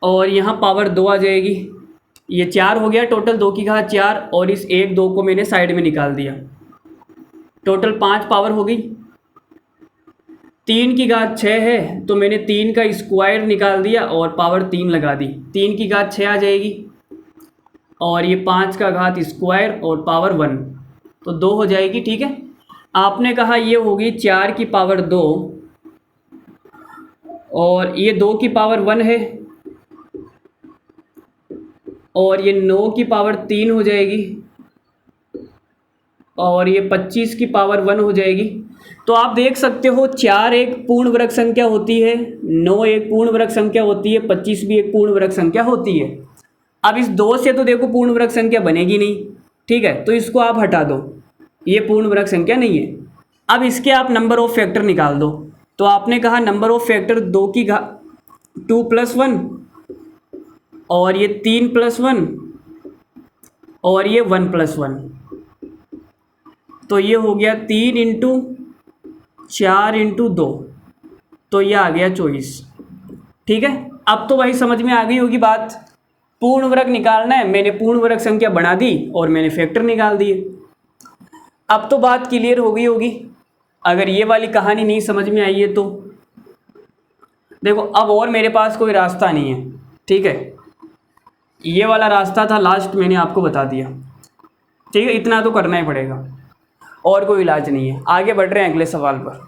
और यहाँ पावर 2 आ जाएगी। ये 4 हो गया टोटल, 2 की घात 4, और इस 1 2 को मैंने साइड में निकाल दिया, टोटल 5 पावर हो गई। 3 की घात 6 है, तो मैंने 3 का स्क्वायर निकाल दिया और पावर 3 लगा दी, 3 की घात 6 आ जाएगी, और ये 5 का घात स्क्वायर और पावर 1, तो 2 हो जाएगी, ठीक है। आपने कहा ये होगी 4 की पावर 2, और ये 2 की पावर 1 है, और ये 9 की पावर 3 हो जाएगी, और ये 25 की पावर 1 हो जाएगी। तो आप देख सकते हो 4 एक पूर्ण वर्ग संख्या होती है, 9 एक पूर्ण वर्ग संख्या होती है, 25 भी एक पूर्ण वर्ग संख्या होती है। अब इस 2 से तो देखो पूर्ण वर्ग संख्या बनेगी नहीं, ठीक है, तो इसको आप हटा दो, ये पूर्ण वर्ग संख्या नहीं है। अब इसके आप नंबर ऑफ फैक्टर निकाल दो। तो आपने कहा नंबर ऑफ फैक्टर 2 की घात 2 + 1, और ये 3 + 1, और ये 1 + 1, तो ये हो गया 3 × 4 × 2, तो ये आ गया 24, ठीक है। अब तो भाई समझ में आ गई होगी बात। पूर्ण वर्ग निकालना है, मैंने पूर्ण वर्ग संख्या बना दी और मैंने फैक्टर निकाल दिए। अब तो बात क्लियर हो गई होगी। अगर ये वाली कहानी नहीं समझ में आई है तो देखो, अब और मेरे पास कोई रास्ता नहीं है, ठीक है। ये वाला रास्ता था लास्ट, मैंने आपको बता दिया, ठीक है। इतना तो करना ही पड़ेगा, और कोई इलाज नहीं है। आगे बढ़ रहे हैं अगले सवाल पर।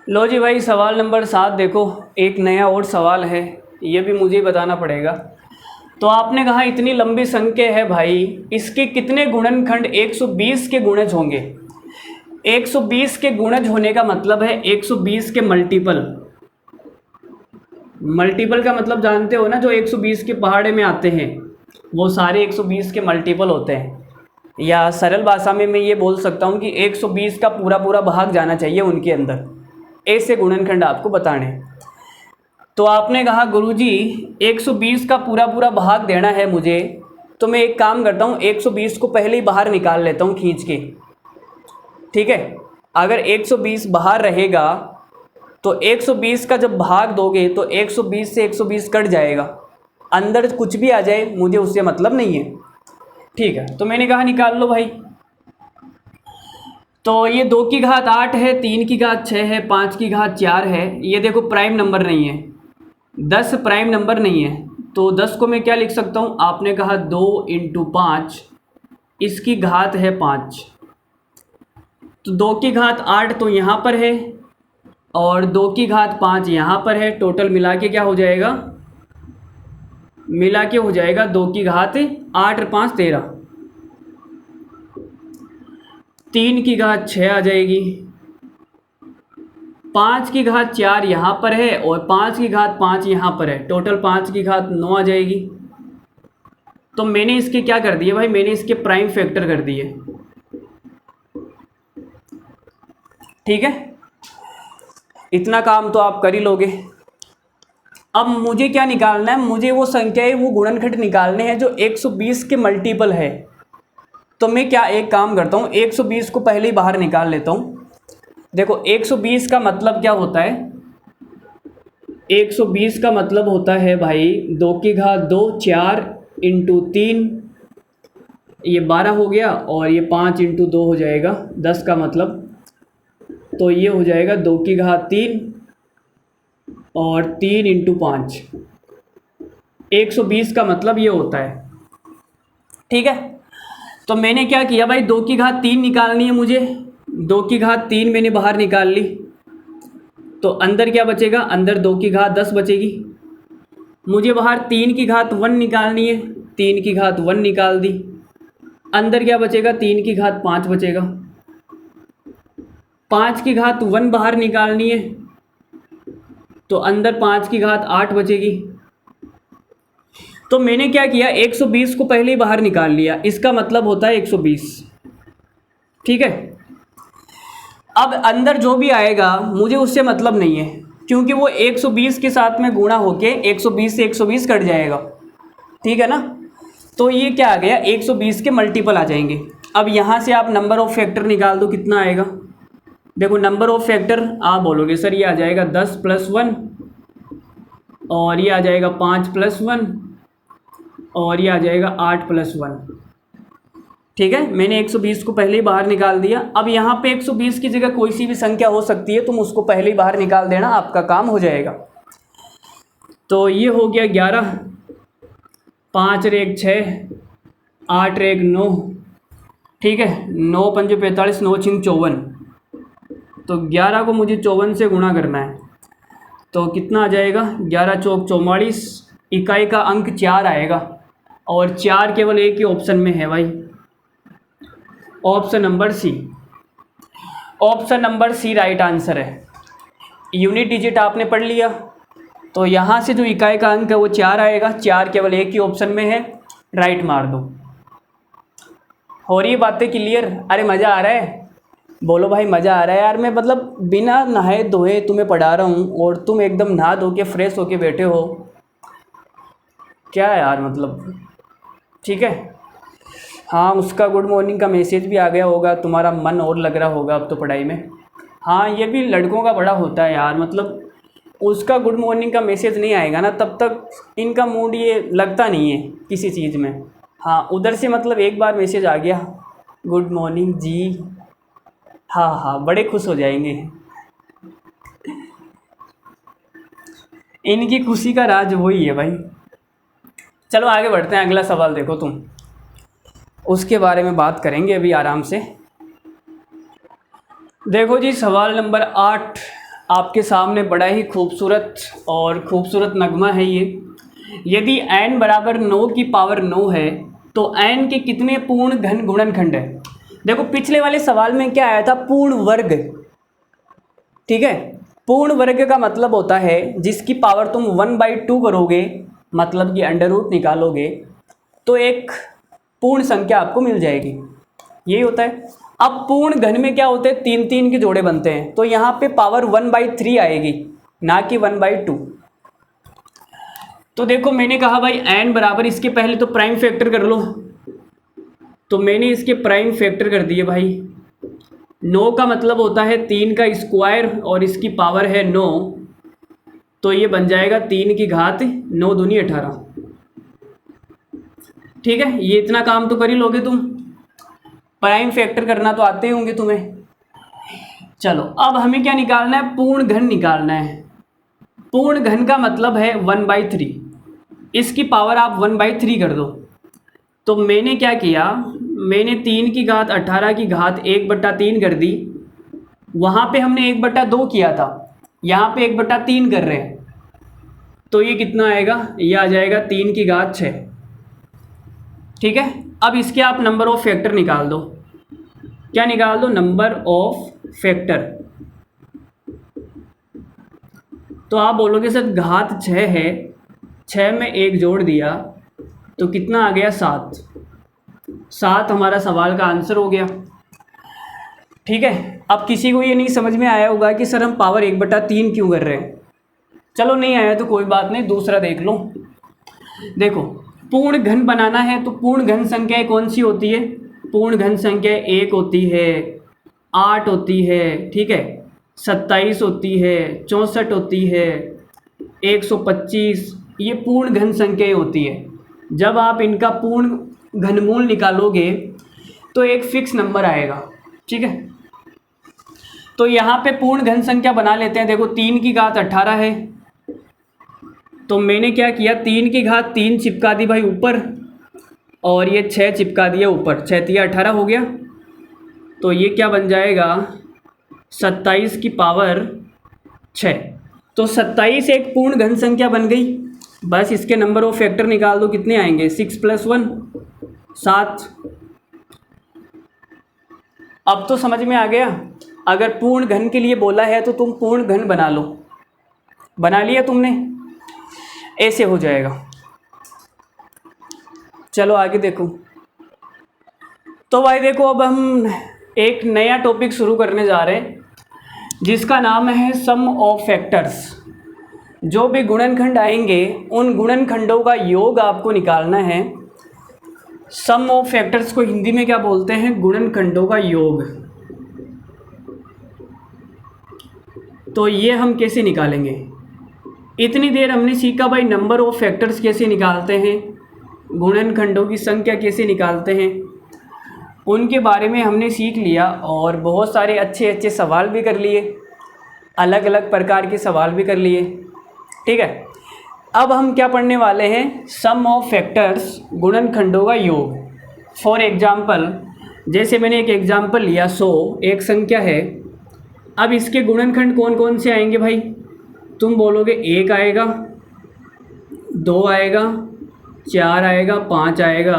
लो जी भाई, सवाल नंबर 7 देखो, एक नया और सवाल है, ये भी मुझे बताना पड़ेगा। तो आपने कहा इतनी लंबी संख्या है भाई, इसके कितने गुणनखंड 120 के गुणज होंगे? 120 के गुणज होने का मतलब है 120 के मल्टीपल। मल्टीपल का मतलब जानते हो ना, जो 120 के पहाड़े में आते हैं वो सारे 120 के मल्टीपल होते हैं। या सरल भाषा में मैं ये बोल सकता हूँ कि 120 का पूरा पूरा भाग जाना चाहिए उनके अंदर, ऐसे गुणनखंड आपको बताने। तो आपने कहा गुरुजी 120 का पूरा पूरा भाग देना है मुझे, तो मैं एक काम करता हूँ 120 को पहले ही बाहर निकाल लेता हूँ खींच के, ठीक है। अगर 120 बाहर रहेगा तो 120 का जब भाग दोगे तो 120 से 120 कट जाएगा, अंदर कुछ भी आ जाए मुझे उससे मतलब नहीं है। ठीक है, तो मैंने कहा निकाल लो भाई। तो ये 2 की घात 8 है, 3 की घात 6 है, 5 की घात 4 है। ये देखो प्राइम नंबर नहीं है, 10 प्राइम नंबर नहीं है, तो 10 को मैं क्या लिख सकता हूँ, आपने कहा 2 × 5, इसकी घात है 5। तो 2 की घात 8 तो यहाँ पर है और 2 की घात 5 यहाँ पर है। टोटल मिला के क्या हो जाएगा, मिला के हो जाएगा 2 की घात 8 और 5 13, 3 की घात 6 आ जाएगी, 5 की घात 4 यहाँ पर है और 5 की घात 5 यहाँ पर है। टोटल 5 की घात 9 आ जाएगी। तो मैंने इसके क्या कर दिए भाई, मैंने इसके प्राइम फैक्टर कर दिए। ठीक है, इतना काम तो आप कर ही लोगे। अब मुझे क्या निकालना है, मुझे वो संख्याएं, वो गुणनखंड निकालने हैं जो 120 के मल्टीपल है। तो मैं क्या एक काम करता हूँ, 120 को पहले ही बाहर निकाल लेता हूँ। देखो 120 का मतलब क्या होता है, 120 का मतलब होता है भाई 2 की घात 2, 4 × 3, ये 12 हो गया, और ये 5 × 2 हो जाएगा 10 का मतलब, तो ये हो जाएगा 2 की घात 3 और 3 × 5। 120 का मतलब ये होता है। ठीक है, तो मैंने क्या किया भाई, 2 की घात 3 निकालनी है मुझे, 2 की घात 3 मैंने बाहर निकाल ली। तो अंदर क्या बचेगा, अंदर 2 की घात 10 बचेगी। मुझे बाहर 3 की घात 1 निकालनी है, 3 की घात 1 निकाल दी। अंदर क्या बचेगा, 3 की घात 5 बचेगा। 5 की घात 1 बाहर निकालनी है, तो अंदर 5 की घात 8 बचेगी। तो मैंने क्या किया, 120 को पहले ही बाहर निकाल लिया, इसका मतलब होता है 120। ठीक है, अब अंदर जो भी आएगा मुझे उससे मतलब नहीं है, क्योंकि वो 120 के साथ में गुणा होके 120 से 120 कट जाएगा। ठीक है ना, तो ये क्या आ गया, 120 के मल्टीपल आ जाएंगे। अब यहाँ से आप नंबर ऑफ फैक्टर निकाल दो, कितना आएगा। देखो नंबर ऑफ फैक्टर आप बोलोगे सर ये आ जाएगा 10 + 1, और ये आ जाएगा 5 + 1, और ये आ जाएगा 8 + 1। ठीक है, मैंने 120 को पहले ही बाहर निकाल दिया। अब यहाँ पे 120 की जगह कोई सी भी संख्या हो सकती है, तुम उसको पहले ही बाहर निकाल देना, आपका काम हो जाएगा। तो ये हो गया 11, 5 × 1 6, 8 × 1 9। ठीक है, 9 × 5 45, 9 × 6 54। तो 11 को मुझे 54 से गुणा करना है, तो कितना आ जाएगा, 11 × 4 = 44। इकाई का अंक 4 आएगा, और 4 केवल एक ही ऑप्शन में है भाई, option number C. Option number C right answer है। यूनिट डिजिट आपने पढ़ लिया, तो यहाँ से जो इकाई का अंक है वो 4 आएगा, 4 केवल एक ही ऑप्शन में है, राइट मार दो। हो रही बातें क्लियर? अरे मज़ा आ रहा है, बोलो भाई मज़ा आ रहा है यार। मैं मतलब बिना नहाए धोए तुम्हें पढ़ा रहा हूँ और तुम एकदम नहा धो के फ्रेश होके बैठे हो, क्या यार मतलब। ठीक है, हाँ उसका गुड मॉर्निंग का मैसेज भी आ गया होगा, तुम्हारा मन और लग रहा होगा अब तो पढ़ाई में। हाँ ये भी लड़कों का बड़ा होता है यार, मतलब उसका गुड मॉर्निंग का मैसेज नहीं आएगा ना तब तक इनका मूड ये लगता नहीं है किसी चीज़ में। हाँ उधर से मतलब एक बार मैसेज आ गया गुड मॉर्निंग जी, हाँ हाँ बड़े खुश हो जाएंगे। इनकी खुशी का राज वही है भाई। चलो आगे बढ़ते हैं, अगला सवाल देखो तुम, उसके बारे में बात करेंगे अभी आराम से। देखो जी सवाल नंबर 8 आपके सामने, बड़ा ही खूबसूरत और खूबसूरत नगमा है ये। यदि n = 9 की पावर 9 है तो n के कितने पूर्ण घन गुणनखंड है। देखो पिछले वाले सवाल में क्या आया था, पूर्ण वर्ग। ठीक है, पूर्ण वर्ग का मतलब होता है जिसकी पावर तुम 1/2 करोगे, मतलब कि √ निकालोगे तो एक पूर्ण संख्या आपको मिल जाएगी, यही होता है। अब पूर्ण घन में क्या होते हैं, 3 के जोड़े बनते हैं, तो यहाँ पे पावर 1/3 आएगी, ना कि 1/2। तो देखो मैंने कहा भाई n बराबर, इसके पहले तो प्राइम फैक्टर कर लो, तो मैंने इसके प्राइम फैक्टर कर दिए भाई। 9 का मतलब होता है 3 का स्क्वायर और इसकी पावर है 9, तो ये बन जाएगा 3 की घात 9 दूनी 18। ठीक है, ये इतना काम तो कर ही लोगे तुम, प्राइम फैक्टर करना तो आते ही होंगे तुम्हें। चलो अब हमें क्या निकालना है, पूर्ण घन निकालना है। पूर्ण घन का मतलब है 1/3, इसकी पावर आप 1/3 कर दो। तो मैंने क्या किया, मैंने 3 की घात 18 की घात 1/3 कर दी। वहाँ पे हमने 1/2 किया था, यहाँ पे 1/3 कर रहे हैं, तो ये कितना आएगा, ये आ जाएगा 3 की घात 6। ठीक है, अब इसके आप नंबर ऑफ फैक्टर निकाल दो। क्या निकाल दो, नंबर ऑफ फैक्टर। तो आप बोलोगे सर घात 6 है, 6 में 1 जोड़ दिया तो कितना आ गया, 7। 7 हमारा सवाल का आंसर हो गया। ठीक है, अब किसी को ये नहीं समझ में आया होगा कि सर हम पावर 1/3 क्यों कर रहे हैं। चलो नहीं आया तो कोई बात नहीं, दूसरा देख लो। देखो पूर्ण घन बनाना है तो पूर्ण घन संख्याएं कौन सी होती है, पूर्ण घन संख्या 1 होती है, 8 होती है, ठीक है, 27 होती है, 64 होती है, 125, ये पूर्ण घन संख्याएं होती है। जब आप इनका पूर्ण घनमूल निकालोगे तो एक फिक्स नंबर आएगा। ठीक है, तो यहाँ पे पूर्ण घन संख्या बना लेते हैं। देखो 3 की घात 18 है, तो मैंने क्या किया, 3 की घात 3 चिपका दी भाई ऊपर, और ये 6 चिपका दिया ऊपर, 6 तिया 18 हो गया। तो ये क्या बन जाएगा, 27 की पावर 6। तो 27 एक पूर्ण घन संख्या बन गई। बस इसके नंबर ऑफ फैक्टर निकाल दो, कितने आएंगे, 6 + 1 7। अब तो समझ में आ गया। अगर पूर्ण घन के लिए बोला है तो तुम पूर्ण घन बना लो। बना लिया तुमने, ऐसे हो जाएगा। चलो आगे देखो। तो भाई देखो अब हम एक नया टॉपिक शुरू करने जा रहे हैं जिसका नाम है सम ऑफ फैक्टर्स। जो भी गुणनखंड आएंगे उन गुणनखंडों का योग आपको निकालना है। सम ऑफ फैक्टर्स को हिंदी में क्या बोलते हैं, गुणनखंडों का योग। तो ये हम कैसे निकालेंगे, इतनी देर हमने सीखा भाई नंबर ऑफ फैक्टर्स कैसे निकालते हैं, गुणनखंडों की संख्या कैसे निकालते हैं, उनके बारे में हमने सीख लिया। और बहुत सारे अच्छे अच्छे सवाल भी कर लिए, अलग अलग प्रकार के सवाल भी कर लिए। ठीक है, अब हम क्या पढ़ने वाले हैं, सम ऑफ फैक्टर्स, गुणनखंडों का योग। फॉर एग्जाम्पल, जैसे मैंने एक एग्जाम्पल लिया, 100 एक संख्या है। अब इसके गुणनखंड कौन कौन से आएंगे भाई, तुम बोलोगे 1 आएगा, 2 आएगा, 4 आएगा, 5 आएगा,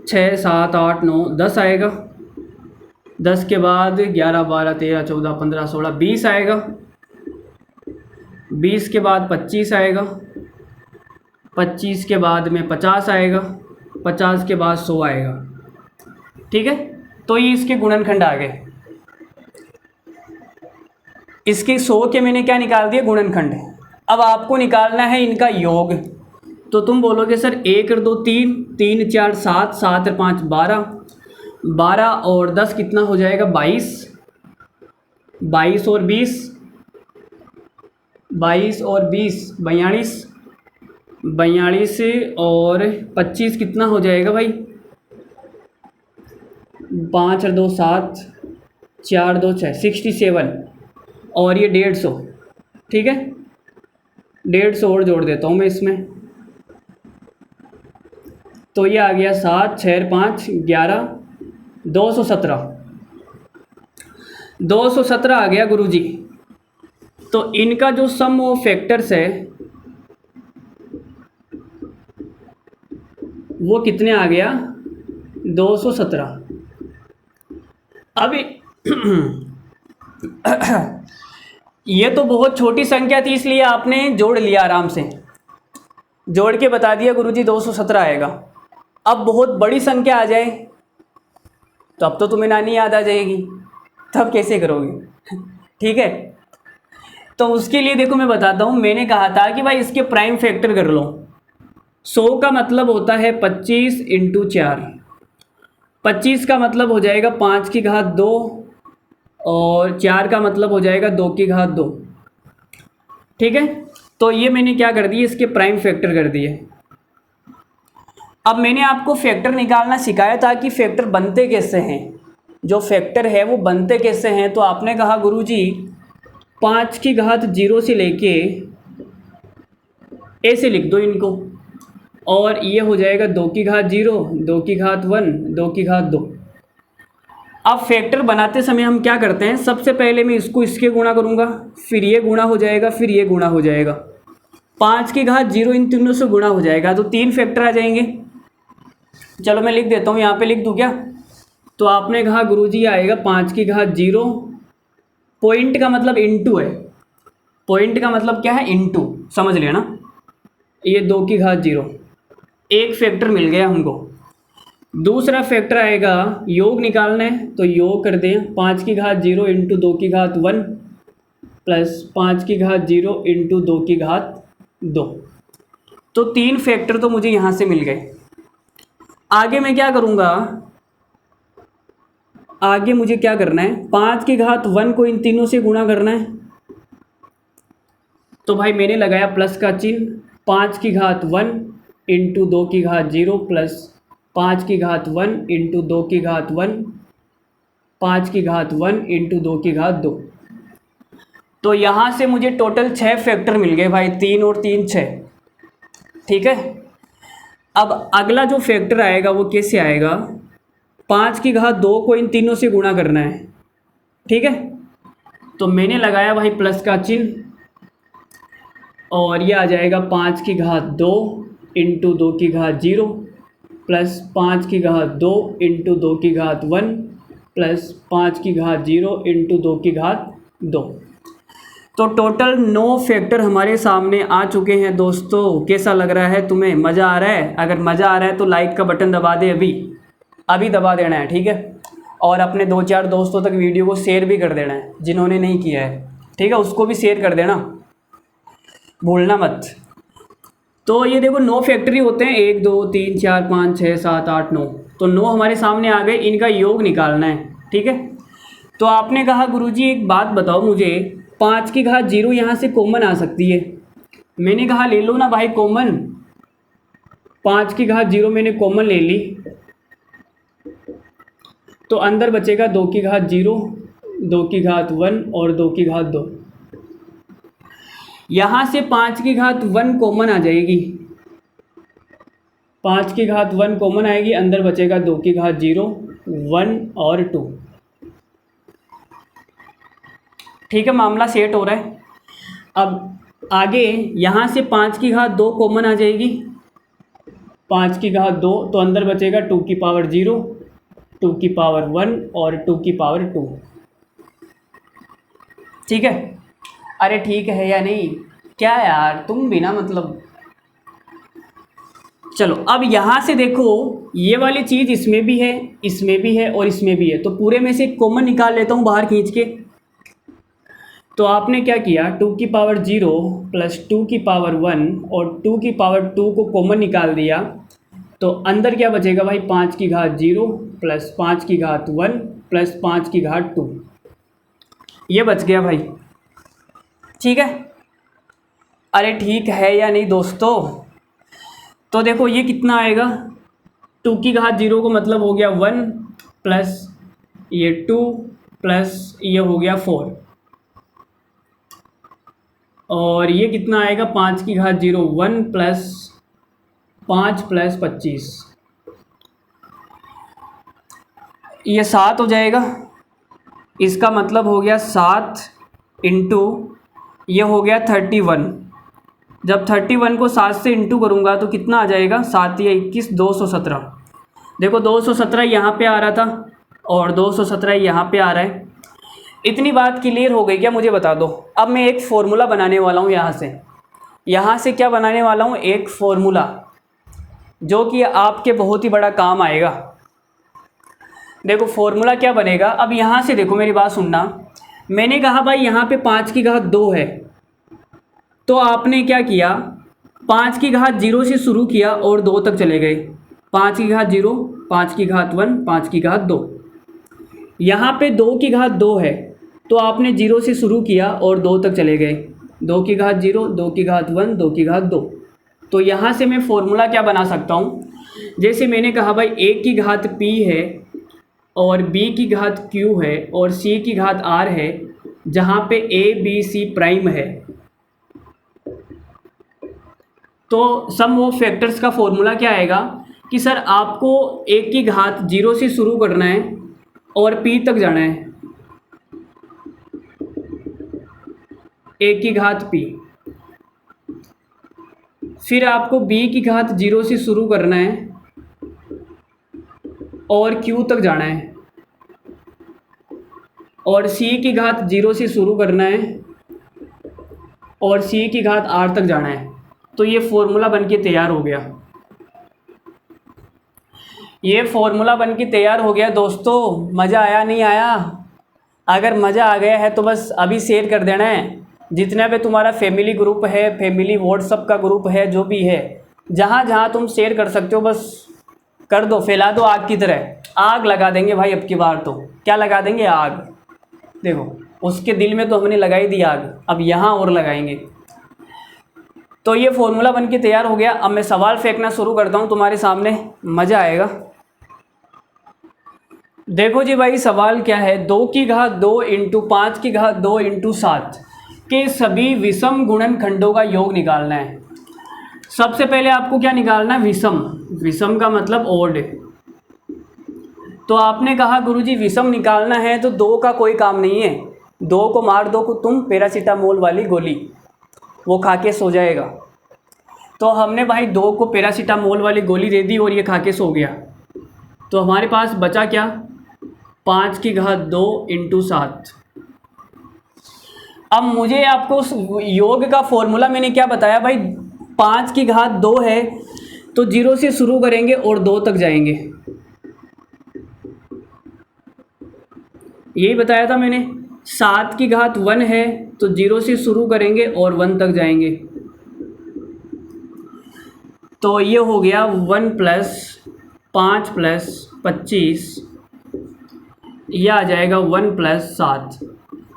6 7 8 9 10 आएगा। 10 के बाद 11 12 13 14 15 16 20 आएगा। 20 के बाद 25 आएगा। 25 के बाद में 50 आएगा। 50 के बाद 100 आएगा। ठीक है, तो ये इसके गुणनखंड आ गए। इसके 100 के मैंने क्या निकाल दिया, गुणनखंड। अब आपको निकालना है इनका योग। तो तुम बोलोगे सर 1 और 2 3, 3 4 7, 7 और 5 12, 12 और 10 कितना हो जाएगा, 22, 22 और 20, 22 और 20 42, 42 और 25 कितना हो जाएगा भाई, 5 और 2 7, 4 2 6 67, और ये 150। ठीक है, 150 और जोड़ देता हूँ मैं इसमें। तो ये आ गया 7 6 5 11 217, 217 आ गया गुरुजी। तो इनका जो सम ऑफ फैक्टर्स है वो कितने आ गया, 217। अभी ये तो बहुत छोटी संख्या थी इसलिए आपने जोड़ लिया, आराम से जोड़ के बता दिया गुरुजी 217 आएगा। अब बहुत बड़ी संख्या आ जाए तो अब तो तुम्हें नानी याद आ जाएगी, तब कैसे करोगे। ठीक है, तो उसके लिए देखो मैं बताता हूँ। मैंने कहा था कि भाई इसके प्राइम फैक्टर कर लो। 100 का मतलब होता है 25 × 4, 25 का मतलब हो जाएगा 5 की घात 2, और 4 का मतलब हो जाएगा 2 की घात 2। ठीक है, तो ये मैंने क्या कर दिए, इसके प्राइम फैक्टर कर दिए। अब मैंने आपको फैक्टर निकालना सिखाया था कि फैक्टर बनते कैसे हैं, जो फैक्टर है वो बनते कैसे हैं। तो आपने कहा गुरुजी 5 की घात 0 से लेके ऐसे लिख दो इनको, और ये हो जाएगा 2 की घात 0, 2 की घात 1, 2 की घात 2। अब फैक्टर बनाते समय हम क्या करते हैं, सबसे पहले मैं इसको इसके गुणा करूँगा, फिर ये गुणा हो जाएगा, फिर ये गुणा हो जाएगा। 5 की घात 0 इन तीनों से गुणा हो जाएगा तो 3 फैक्टर आ जाएंगे। चलो मैं लिख देता हूँ, यहाँ पे लिख दूँ क्या? तो आपने कहा गुरुजी आएगा 5 की घात 0, पॉइंट का मतलब इंटू है, पॉइंट का मतलब क्या है, इंटू, समझ लिया ना। ये 2 की घात 0, एक फैक्टर मिल गया हमको। दूसरा फैक्टर आएगा, योग निकालना है तो योग कर दें, 5 की घात 0 इंटू 2 की घात 1 प्लस 5 की घात 0 इंटू 2 की घात 2। तो 3 फैक्टर तो मुझे यहाँ से मिल गए। आगे मैं क्या करूँगा, आगे मुझे क्या करना है, 5 की घात 1 को इन तीनों से गुणा करना है। तो भाई मैंने लगाया प्लस का चिन्ह, 5 की घात 1 इंटू 2 की घात 0 प्लस 5 की घात 1 इंटू 2 की घात 1, 5 की घात 1 इंटू 2 की घात 2। तो यहाँ से मुझे टोटल 6 फैक्टर मिल गए भाई, 3 और 3 6। ठीक है, अब अगला जो फैक्टर आएगा वो कैसे आएगा, 5 की घात 2 को इन तीनों से गुणा करना है। ठीक है, तो मैंने लगाया भाई प्लस का चिन्ह, और ये आ जाएगा 5 की घात 2 इंटू 2 की घात 0 प्लस 5 की घात 2 इंटू 2 की घात 1 प्लस 5 की घात 0 इंटू 2 की घात 2। तो टोटल 9 फैक्टर हमारे सामने आ चुके हैं दोस्तों। कैसा लग रहा है तुम्हें, मज़ा आ रहा है? अगर मज़ा आ रहा है तो लाइक का बटन दबा दे, अभी दबा देना है। ठीक है, और अपने 2-4 दोस्तों तक वीडियो को शेयर भी कर देना है, जिन्होंने नहीं किया है। ठीक है, उसको भी शेयर कर देना, भूलना मत। तो ये देखो 9 फैक्टरी होते हैं, 1 2 3 4 5 6 7 8 9। तो 9 हमारे सामने आ गए, इनका योग निकालना है। ठीक है, तो आपने कहा गुरुजी एक बात बताओ मुझे, 5 की घात 0 यहाँ से कॉमन आ सकती है। मैंने कहा ले लो ना भाई कॉमन, 5 की घात 0 मैंने कॉमन ले ली, तो अंदर बचेगा 2 की घात 0, 2 की घात 1 और 2 की घात 2। यहाँ से 5 की घात 1 कॉमन आ जाएगी, 5 की घात 1 कॉमन आएगी, अंदर बचेगा 2 की घात 0, 1 और 2। ठीक है, मामला सेट हो रहा है। अब आगे यहाँ से 5 की घात 2 कॉमन आ जाएगी, 5 की घात 2, तो अंदर बचेगा 2 की पावर 0, 2 की पावर 1 और 2 की पावर 2। ठीक है, अरे ठीक है या नहीं, क्या यार तुम भी ना मतलब। चलो अब यहाँ से देखो, ये वाली चीज़ इसमें भी है, इसमें भी है और इसमें भी है, तो पूरे में से कॉमन निकाल लेता हूँ बाहर खींच के। तो आपने क्या किया, 2 की पावर 0 प्लस 2 की पावर 1 और 2 की पावर 2 को कॉमन निकाल दिया, तो अंदर क्या बचेगा भाई, 5 की घात 0 प्लस 5 की घात 1 प्लस 5 की घात 2, ये बच गया भाई। ठीक है, अरे ठीक है या नहीं दोस्तों? तो देखो ये कितना आएगा, 2 की घात 0 को मतलब हो गया 1 प्लस ये 2 प्लस ये हो गया 4, और ये कितना आएगा, 5 की घात 0 1 प्लस 5 प्लस 25, ये 7 हो जाएगा। इसका मतलब हो गया 7 इंटू ये हो गया 31। जब 31 को 7 से इंटू करूँगा तो कितना आ जाएगा, 7 या 21 217। देखो 217 यहाँ पे आ रहा था और 217 यहाँ पे आ रहा है। इतनी बात क्लियर हो गई क्या, मुझे बता दो। अब मैं एक फ़ॉर्मूला बनाने वाला हूँ यहाँ से क्या बनाने वाला हूँ, एक फ़ॉर्मूला जो कि आपके बहुत ही बड़ा काम आएगा। देखो फॉर्मूला क्या बनेगा, अब यहाँ से देखो मेरी बात सुनना। मैंने कहा भाई यहाँ पे 5 की घात 2 है, तो आपने क्या किया, 5 की घात 0 से शुरू किया और 2 तक चले गए। 5 की घात 0, 5 की घात 1, 5 की घात 2। यहाँ पे 2 की घात 2 है, तो आपने 0 से शुरू किया और 2 तक चले गए। 2 की घात 0, 2 की घात 1, 2 की घात 2। तो यहाँ से मैं फॉर्मूला क्या बना सकता हूँ, जैसे मैंने कहा भाई a की घात p है और b की घात q है और c की घात r है, जहाँ पे a b c प्राइम है, तो सम ऑफ फैक्टर्स का फॉर्मूला क्या आएगा कि सर आपको a की घात 0 से शुरू करना है और p तक जाना है, a की घात p, फिर आपको b की घात 0 से शुरू करना है और q तक जाना है, और c की घात 0 से शुरू करना है और c की घात r तक जाना है। तो ये फॉर्मूला बनके तैयार हो गया, ये फॉर्मूला बनके तैयार हो गया दोस्तों। मज़ा आया नहीं आया? अगर मज़ा आ गया है तो बस अभी शेयर कर देना है। जितना भी तुम्हारा फैमिली ग्रुप है, फैमिली व्हाट्सअप का ग्रुप है, जो भी है, जहाँ जहाँ तुम शेयर कर सकते हो बस कर दो, फैला दो आग की तरह। आग लगा देंगे भाई अब की बार। तो क्या लगा देंगे? आग। देखो उसके दिल में तो हमने लगाई दी आग, अब यहाँ और लगाएंगे। तो ये फॉर्मूला बन के तैयार हो गया। अब मैं सवाल फेंकना शुरू करता हूँ तुम्हारे सामने, मज़ा आएगा। देखो जी भाई, सवाल क्या है? 2 की घात 2 इंटू 5 की घात 2 इंटू 7 के सभी विषम गुणनखंडों का योग निकालना है। सबसे पहले आपको क्या निकालना है? विषम। विषम का मतलब ओड। तो आपने कहा गुरुजी विषम निकालना है तो 2 का कोई काम नहीं है, 2 को मार दो को तुम पैरासीटामोल वाली गोली, वो खा के सो जाएगा। तो हमने भाई 2 को पैरासीटामोल वाली गोली दे दी और ये खा के सो गया। तो हमारे पास बचा क्या? 5 की घात 2 इंटू 7। अब मुझे आपको योग का फॉर्मूला मैंने क्या बताया भाई? 5 की घात 2 है तो 0 से शुरू करेंगे और 2 तक जाएंगे, यही बताया था मैंने। 7 की घात 1 है तो 0 से शुरू करेंगे और 1 तक जाएंगे। तो ये हो गया 1 प्लस 5 प्लस 25, यह आ जाएगा 1 प्लस 7।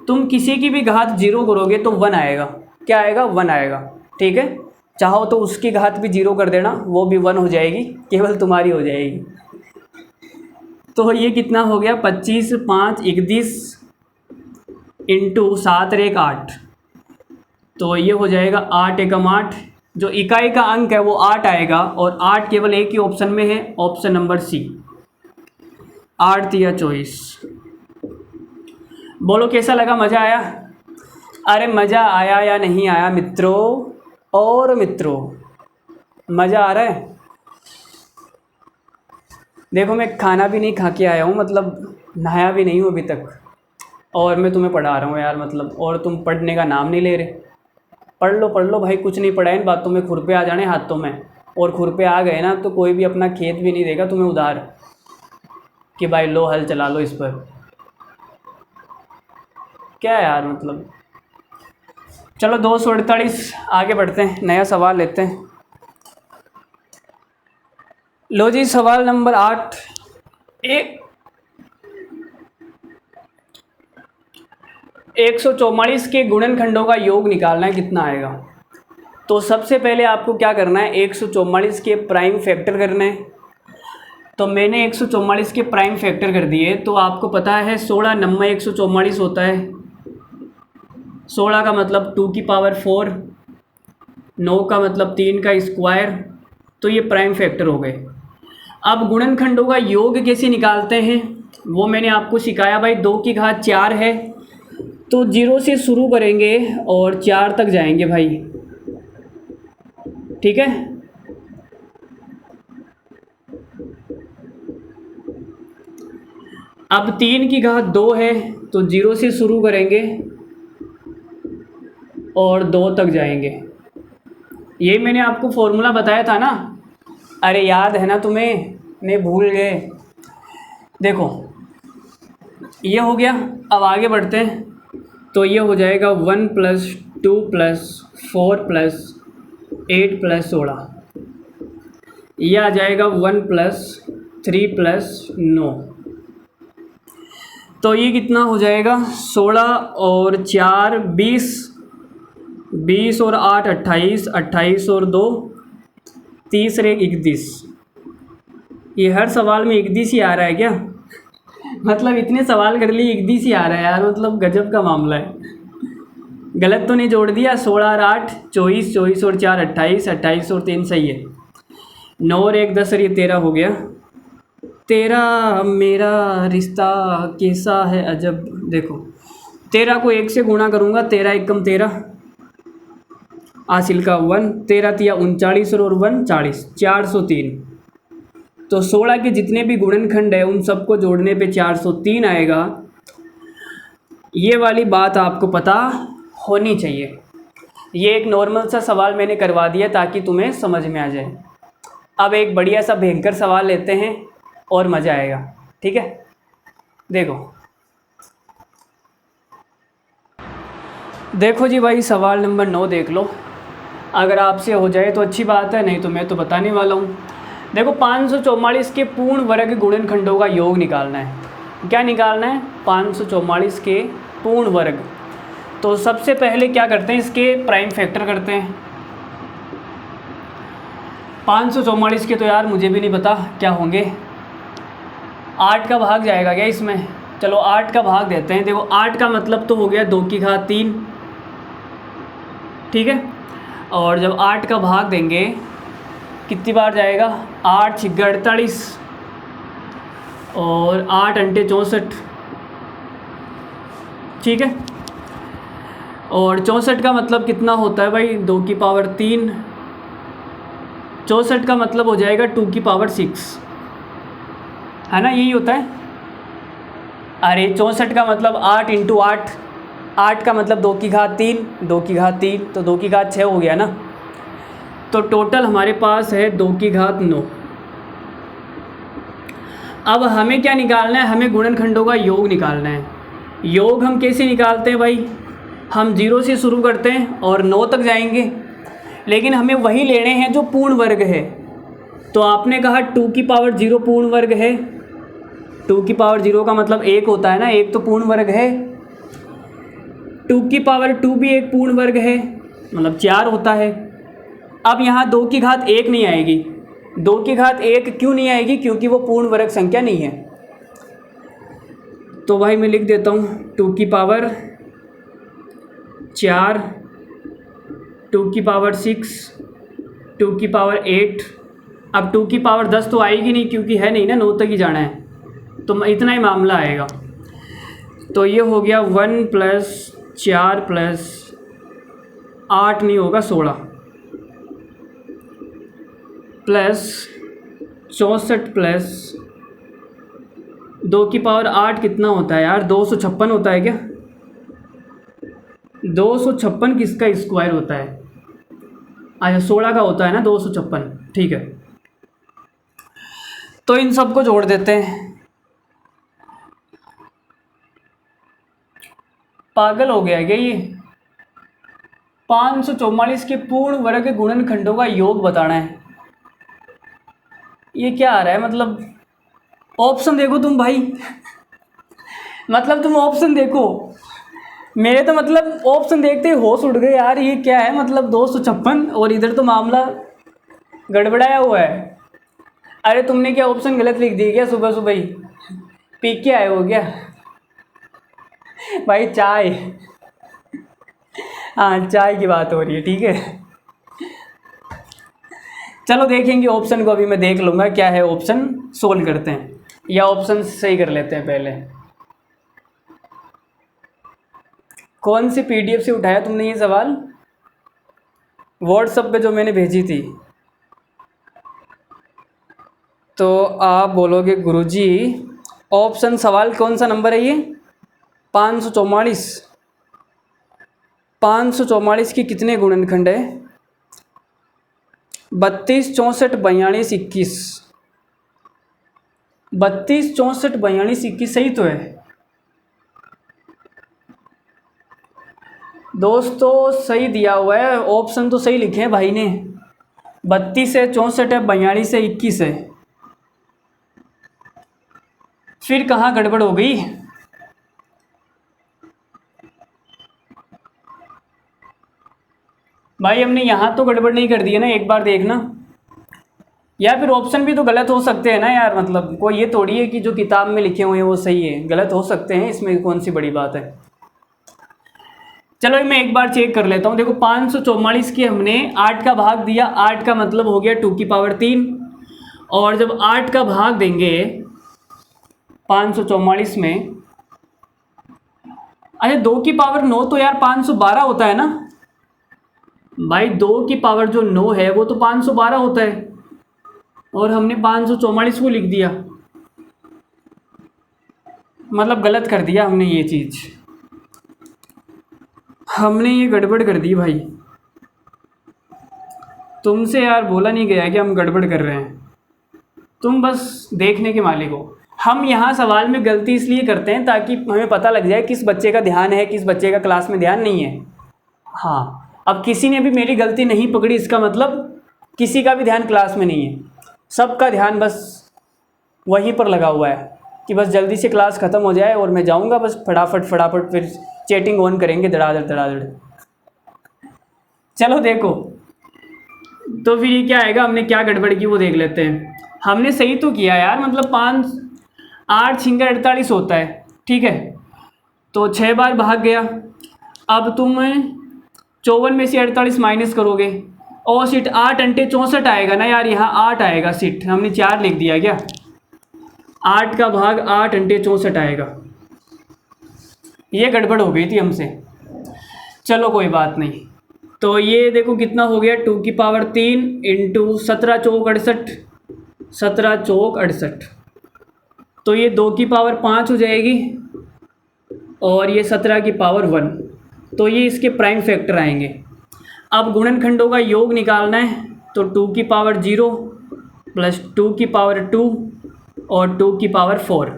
तुम किसी की भी घात 0 करोगे तो 1 आएगा। क्या आएगा? 1 आएगा। ठीक है, चाहो तो उसकी घात भी 0 कर देना, वो भी 1 हो जाएगी, केवल तुम्हारी हो जाएगी। तो ये कितना हो गया? 25 5 31 इंटू 7 और 1 8। तो ये हो जाएगा 8 एकम 8। जो इकाई का अंक है वो 8 आएगा और 8 केवल एक ही ऑप्शन में है, ऑप्शन नंबर सी। 8 या 24। बोलो कैसा लगा? मज़ा आया? अरे मज़ा आया या नहीं आया मित्रों और मित्रों? मज़ा आ रहा है? देखो मैं खाना भी नहीं खा के आया हूँ, मतलब नहाया भी नहीं हूँ अभी तक, और मैं तुम्हें पढ़ा रहा हूँ यार, मतलब, और तुम पढ़ने का नाम नहीं ले रहे। पढ़ लो भाई, कुछ नहीं पढ़ा है। इन बातों में खुरपे आ जाने हाथों में, और खुरपे आ गए ना तो कोई भी अपना खेत भी नहीं देगा तुम्हें उधार कि भाई लो हल चला लो इस पर। क्या यार, मतलब। चलो 248 आगे बढ़ते हैं, नया सवाल लेते हैं। लो जी, सवाल नंबर 8। 144 के गुणनखंडों का योग निकालना है, कितना आएगा? तो सबसे पहले आपको क्या करना है? 144 के प्राइम फैक्टर करना है। तो मैंने 144 के प्राइम फैक्टर कर दिए। तो आपको पता है 16 नम्मा 144 होता है। 16 का मतलब 2 की पावर 4, 9 का मतलब 3 का स्क्वायर। तो ये प्राइम फैक्टर हो गए। अब गुणनखंडों का योग कैसे निकालते हैं वो मैंने आपको सिखाया भाई। 2 की घात 4 है तो 0 से शुरू करेंगे और 4 तक जाएंगे भाई। ठीक है, अब 3 की घात 2 है तो 0 से शुरू करेंगे और 2 तक जाएंगे। ये मैंने आपको फॉर्मूला बताया था ना? अरे याद है ना तुम्हें? नहीं भूल गए? देखो ये हो गया। अब आगे बढ़ते हैं। तो ये हो जाएगा 1 प्लस 2 प्लस 4 प्लस 8 प्लस 16। यह आ जाएगा 1 प्लस 3 प्लस 9। तो ये कितना हो जाएगा? 16 और 4 20, 20 और 8 28, 28 और 2 30 और 1 31। ये हर सवाल में एक दी सी आ रहा है क्या? मतलब इतने सवाल कर लिए एक दी सी आ रहा है यार, मतलब गजब का मामला है। गलत तो नहीं जोड़ दिया? 16 और 8 24, 24 और 4 28, 28 और 3 सही है। 9 और 1 10 और ये 13 हो गया। तेरा मेरा रिश्ता कैसा है अजब। देखो 13 को 1 से गुणा करूँगा, 13 एकम 13, हासिल का 1, 13 तिया 39 और 1 40, 403। तो 16 के जितने भी गुणनखंड है उन सबको जोड़ने पे 403 आएगा। ये वाली बात आपको पता होनी चाहिए। ये एक नॉर्मल सा सवाल मैंने करवा दिया ताकि तुम्हें समझ में आ जाए। अब एक बढ़िया सा भयंकर सवाल लेते हैं और मज़ा आएगा, ठीक है? देखो जी भाई, सवाल नंबर 9 देख लो। अगर आपसे हो जाए तो अच्छी बात है, नहीं तो मैं तो बताने वाला हूँ। देखो 544 के पूर्ण वर्ग गुणनखंडों का योग निकालना है। क्या निकालना है? 544 के पूर्ण वर्ग। तो सबसे पहले क्या करते हैं, इसके प्राइम फैक्टर करते हैं। 544 के तो यार मुझे भी नहीं पता क्या होंगे। 8 का भाग जाएगा क्या इसमें? चलो 8 का भाग देते हैं। देखो 8 का मतलब तो हो गया 2 की घात 3, ठीक है? और जब 8 का भाग देंगे कितनी बार जाएगा? 8 6 48 और 8 अंटे 64, ठीक है? और 64 का मतलब कितना होता है भाई? 2 की पावर 3। 64 का मतलब हो जाएगा 2 की पावर 6, है ना? यही होता है। अरे 64 का मतलब 8 इंटू 8, 8 का मतलब 2 की घात 3, 2 की घात 3 तो 2 की घात 6 हो गया ना। तो टोटल हमारे पास है 2 की घात 9। अब हमें क्या निकालना है? हमें गुणनखंडों का योग निकालना है। योग हम कैसे निकालते हैं भाई? हम 0 से शुरू करते हैं और 9 तक जाएंगे, लेकिन हमें वही लेने हैं जो पूर्ण वर्ग है। तो आपने कहा 2 की पावर 0 पूर्ण वर्ग है। 2 की पावर 0 का मतलब 1 होता है ना, 1 तो पूर्ण वर्ग है। 2 की पावर 2 भी एक पूर्ण वर्ग है, मतलब 4 होता है। अब यहाँ 2 की घात 1 नहीं आएगी। 2 की घात 1 क्यों नहीं आएगी? क्योंकि वो पूर्ण वर्ग संख्या नहीं है। तो भाई मैं लिख देता हूँ 2 की पावर 4, 2 की पावर 6, 2 की पावर 8। अब 2 की पावर 10 तो आएगी नहीं क्योंकि है नहीं ना, 9 तक ही जाना है, तो इतना ही मामला आएगा। तो ये हो गया 1 प्लस 4 प्लस 8 नहीं होगा 16 प्लस 64 प्लस 2 की पावर 8 कितना होता है यार? 256 होता है क्या? 256 किसका स्क्वायर होता है? अच्छा 16 का होता है ना 256, ठीक है। तो इन सबको जोड़ देते हैं। पागल हो गया क्या ये? 544 के पूर्ण वर्ग गुणनखंडों का योग बताना है। ये क्या आ रहा है? मतलब ऑप्शन देखो तुम भाई। मतलब तुम ऑप्शन देखो। मेरे तो मतलब ऑप्शन देखते ही होश उड़ गए यार, ये क्या है? मतलब 256 और इधर तो मामला गड़बड़ाया हुआ है। अरे तुमने क्या ऑप्शन गलत लिख दिए क्या सुबह सुबह ही? पी के आए हो क्या? भाई चाय, हाँ चाय की बात हो रही है, ठीक है। चलो देखेंगे ऑप्शन को, अभी मैं देख लूँगा क्या है ऑप्शन, सोल्व करते हैं या ऑप्शन सही कर लेते हैं पहले। कौन सी पीडीएफ से उठाया तुमने ये सवाल? व्हाट्सएप पे जो मैंने भेजी थी। तो आप बोलोगे गुरुजी ऑप्शन सवाल कौन सा नंबर है ये? 544। 544 के कितने गुणनखंड है? 32 64 42 21। 32 64 42 21 सही तो है दोस्तों, सही दिया हुआ है, ऑप्शन तो सही लिखे हैं भाई ने। 32 है, 64 है, 42 है, 21 है। फिर कहाँ गड़बड़ हो गई? भाई हमने यहाँ तो गड़बड़ नहीं कर दी है ना, एक बार देखना। या फिर ऑप्शन भी तो गलत हो सकते हैं ना यार, मतलब कोई ये थोड़ी है कि जो किताब में लिखे हुए हैं वो सही है, गलत हो सकते हैं, इसमें कौन सी बड़ी बात है। चलो मैं एक बार चेक कर लेता हूँ। देखो 544 की हमने 8 का भाग दिया, 8 का मतलब हो गया 2 की पावर 3, और जब 8 का भाग देंगे 544 में, अरे 2 की पावर 9 तो यार 512 होता है ना भाई, 2 की पावर जो 9 है वो तो 512 होता है, और हमने 544 को लिख दिया, मतलब गलत कर दिया हमने, ये चीज़ हमने ये गड़बड़ कर दी भाई। तुमसे यार बोला नहीं गया कि हम गड़बड़ कर रहे हैं, तुम बस देखने के मालिक हो। हम यहाँ सवाल में गलती इसलिए करते हैं ताकि हमें पता लग जाए किस बच्चे का ध्यान है, किस बच्चे का क्लास में ध्यान नहीं है। हाँ, अब किसी ने भी मेरी गलती नहीं पकड़ी, इसका मतलब किसी का भी ध्यान क्लास में नहीं है, सबका ध्यान बस वहीं पर लगा हुआ है कि बस जल्दी से क्लास ख़त्म हो जाए और मैं जाऊँगा, बस फटाफट फटाफट फिर चैटिंग ऑन करेंगे धड़ाधड़ धड़ाधड़। चलो देखो, तो फिर ये क्या आएगा, हमने क्या गड़बड़ की वो देख लेते हैं। हमने सही तो किया यार, मतलब 5 8 6 48 होता है, ठीक है, तो 6 बार भाग गया। अब तुम 54 में से 48 माइनस करोगे, और सीट 8 अंटे 64 आएगा ना यार, यहाँ 8 आएगा सीट, हमने 4 लिख दिया क्या, 8 का भाग 8 अंटे 64 आएगा, ये गड़बड़ हो गई थी हमसे। चलो कोई बात नहीं, तो ये देखो कितना हो गया, 2 की पावर 3 इंटू 17 चौक 68, 17 चौक 68, तो ये 2 की पावर 5 हो जाएगी, और ये 17 की पावर 1, तो ये इसके प्राइम फैक्टर आएंगे। अब गुणनखंडों का योग निकालना है, तो 2 की पावर 0 प्लस 2 की पावर 2 और 2 की पावर 4,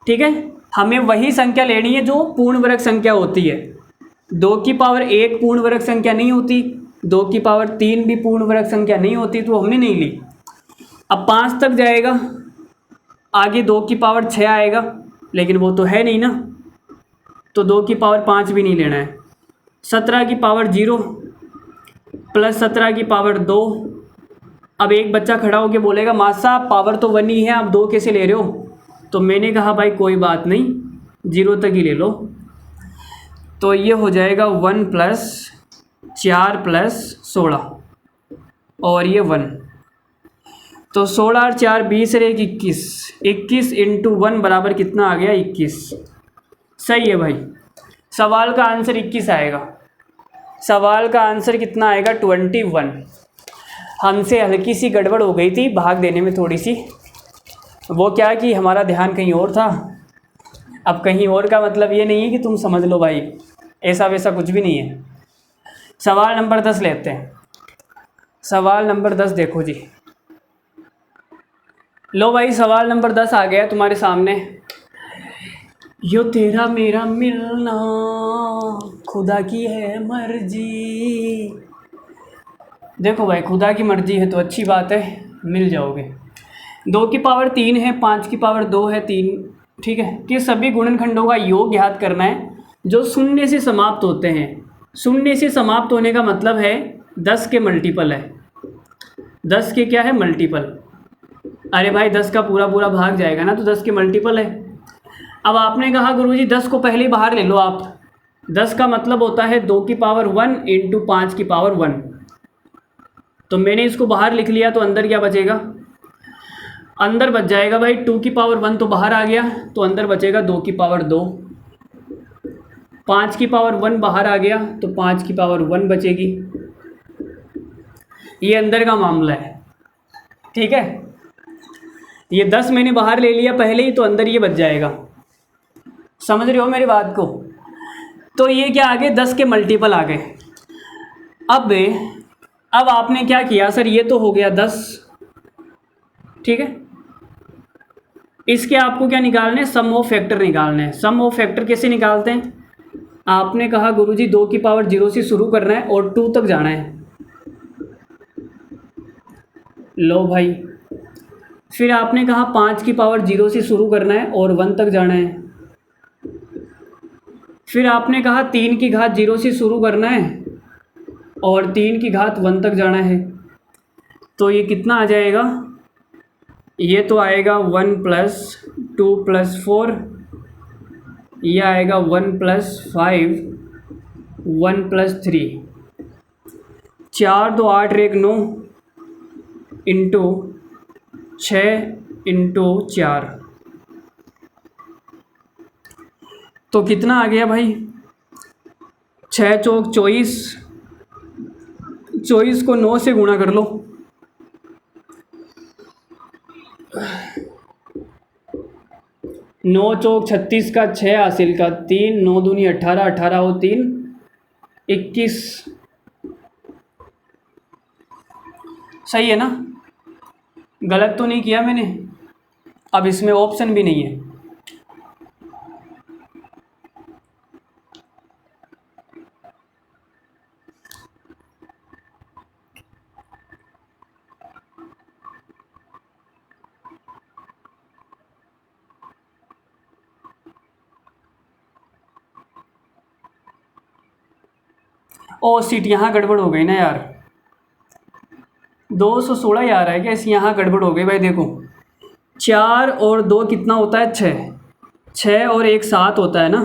ठीक है। हमें वही संख्या लेनी है जो पूर्ण वर्ग संख्या होती है, 2 की पावर 1 पूर्ण वर्ग संख्या नहीं होती, 2 की पावर 3 भी पूर्ण वर्ग संख्या नहीं होती, तो हमने नहीं ली। अब 5 तक जाएगा, आगे 2 की पावर 6 आएगा, लेकिन वो तो है नहीं ना, तो 2 की पावर 5 भी नहीं लेना है। 17 की पावर 0 प्लस 17 की पावर 2। अब एक बच्चा खड़ा होकर बोलेगा मास्टर साहब पावर तो 1 ही है, आप 2 कैसे ले रहे हो, तो मैंने कहा भाई कोई बात नहीं, 0 तक ही ले लो। तो ये हो जाएगा 1 प्लस 4 प्लस 16, और ये 1, तो 16 और 4 20 और 1 21, 21 इंटू 1 बराबर कितना आ गया, 21। सही है भाई, सवाल का आंसर 21 आएगा, सवाल का आंसर कितना आएगा, 21। हमसे हल्की सी गड़बड़ हो गई थी भाग देने में थोड़ी सी, वो क्या कि हमारा ध्यान कहीं और था। अब कहीं और का मतलब ये नहीं है कि तुम समझ लो भाई, ऐसा वैसा कुछ भी नहीं है। सवाल नंबर 10 लेते हैं। सवाल नंबर 10 देखो जी, लो भाई सवाल नंबर 10 आ गया तुम्हारे सामने। यो तेरा मेरा मिलना खुदा की है मर्जी। देखो भाई, खुदा की मर्जी है तो अच्छी बात है, मिल जाओगे। 2 की पावर 3 है, 5 की पावर 2 है, 3, ठीक है, कि सभी गुणनखंडों का योग ज्ञात करना है जो शून्य से समाप्त होते हैं। शून्य से समाप्त होने का मतलब है 10 के मल्टीपल है, 10 के क्या है, मल्टीपल। अरे भाई 10 का पूरा पूरा भाग जाएगा ना, तो 10 के मल्टीपल है। अब आपने कहा गुरुजी 10 को पहले बाहर ले लो आप, 10 का मतलब होता है 2 की पावर 1 इंटू 5 की पावर 1, तो मैंने इसको बाहर लिख लिया, तो अंदर क्या बचेगा, अंदर बच जाएगा भाई 2 की पावर 1 तो बाहर आ गया, तो अंदर बचेगा 2 की पावर 2, 5 की पावर 1 बाहर आ गया, तो 5 की पावर 1 बचेगी। ये अंदर का मामला है, ठीक है। ये 10 मैंने बाहर ले लिया पहले ही, तो अंदर ये बच जाएगा, समझ रहे हो मेरी बात को। तो ये क्या आ गए, 10 के मल्टीपल आ गए। अब आपने क्या किया सर, ये तो हो गया 10, ठीक है, इसके आपको क्या निकालने हैं, सम ऑफ फैक्टर निकालने हैं। सम ऑफ फैक्टर कैसे निकालते हैं, आपने कहा गुरुजी 2 की पावर 0 से शुरू करना है और 2 तक जाना है। लो भाई, फिर आपने कहा 5 की पावर 0 से शुरू करना है और 1 तक जाना है। फिर आपने कहा 3 की घात 0 से शुरू करना है और 3 की घात 1 तक जाना है। तो ये कितना आ जाएगा, ये तो आएगा 1 + 2 + 4, ये आएगा 1 + 5, 1 + 3, 4 2 8 1 9 इंटू 6 इंटू 4, तो कितना आ गया भाई, 6 चौक 24, 24 को 9 से गुणा कर लो, 9 चौक 36 का 6 हासिल का 3, 9 दूनी 18, 18 हो 3 21, सही है ना, गलत तो नहीं किया मैंने। अब इसमें ऑप्शन भी नहीं है, ओ सीट यहाँ गड़बड़ हो गई ना यार, 216 यार है क्या, इस यहाँ गड़बड़ हो गई भाई। देखो 4 और 2 कितना होता है, 6, 6 और 1 7 होता है ना,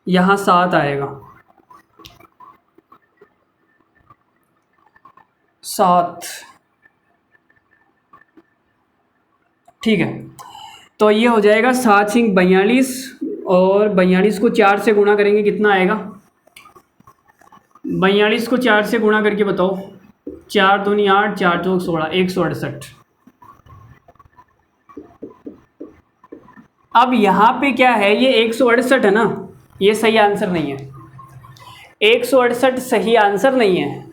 यहाँ 7 आएगा, 7, ठीक है। तो ये हो जाएगा 7 सिंह 42, और 42 को 4 से गुणा करेंगे कितना आएगा, 42 को 4 से गुणा करके बताओ, 4 दूनी 8, 4 चौक 16, 168। अब यहाँ पे क्या है, ये 168 है ना, ये सही आंसर नहीं है, 168 सही आंसर नहीं है।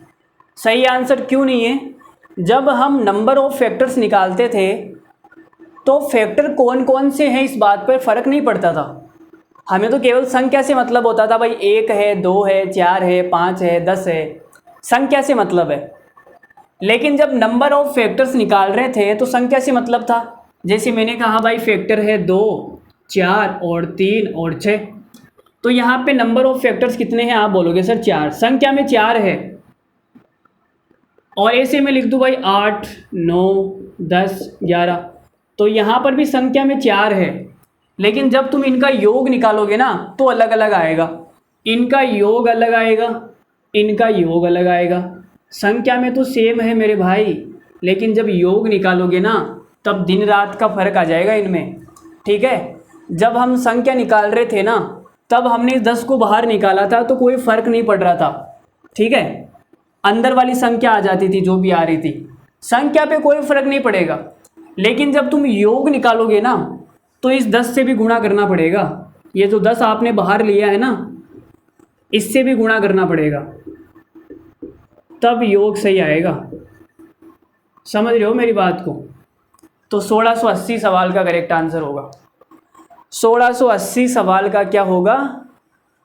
सही आंसर क्यों नहीं है, जब हम नंबर ऑफ फैक्टर्स निकालते थे तो फैक्टर कौन कौन से हैं इस बात पर फ़र्क नहीं पड़ता था, हमें तो केवल संख्या से मतलब होता था, भाई 1 है, 2 है, 4 है, 5 है, 10 है, संख्या से मतलब है। लेकिन जब नंबर ऑफ फैक्टर्स निकाल रहे थे तो संख्या से मतलब था, जैसे मैंने कहा भाई फैक्टर है 2, 4 और 3 और 6, तो यहाँ पे नंबर ऑफ फैक्टर्स कितने हैं, आप बोलोगे सर 4, संख्या में 4 है, और ऐसे में लिख दूँ भाई 8 9 10 11, तो यहाँ पर भी संख्या में 4 है, लेकिन जब तुम इनका योग निकालोगे ना तो अलग अलग आएगा, इनका योग अलग आएगा, इनका योग अलग आएगा। संख्या में तो सेम है मेरे भाई, लेकिन जब योग निकालोगे ना तब दिन रात का फर्क आ जाएगा इनमें, ठीक है। जब हम संख्या निकाल रहे थे ना तब हमने 10 को बाहर निकाला था तो कोई फ़र्क नहीं पड़ रहा था, ठीक है, अंदर वाली संख्या आ जाती थी जो भी आ रही थी, संख्या पे कोई फ़र्क नहीं पड़ेगा। लेकिन जब तुम योग निकालोगे ना तो इस 10 से भी गुणा करना पड़ेगा, ये जो 10 आपने बाहर लिया है ना इससे भी गुणा करना पड़ेगा, तब योग सही आएगा, समझ रहे हो मेरी बात को। तो 1680 सवाल का करेक्ट आंसर होगा, 1680 सवाल का क्या होगा,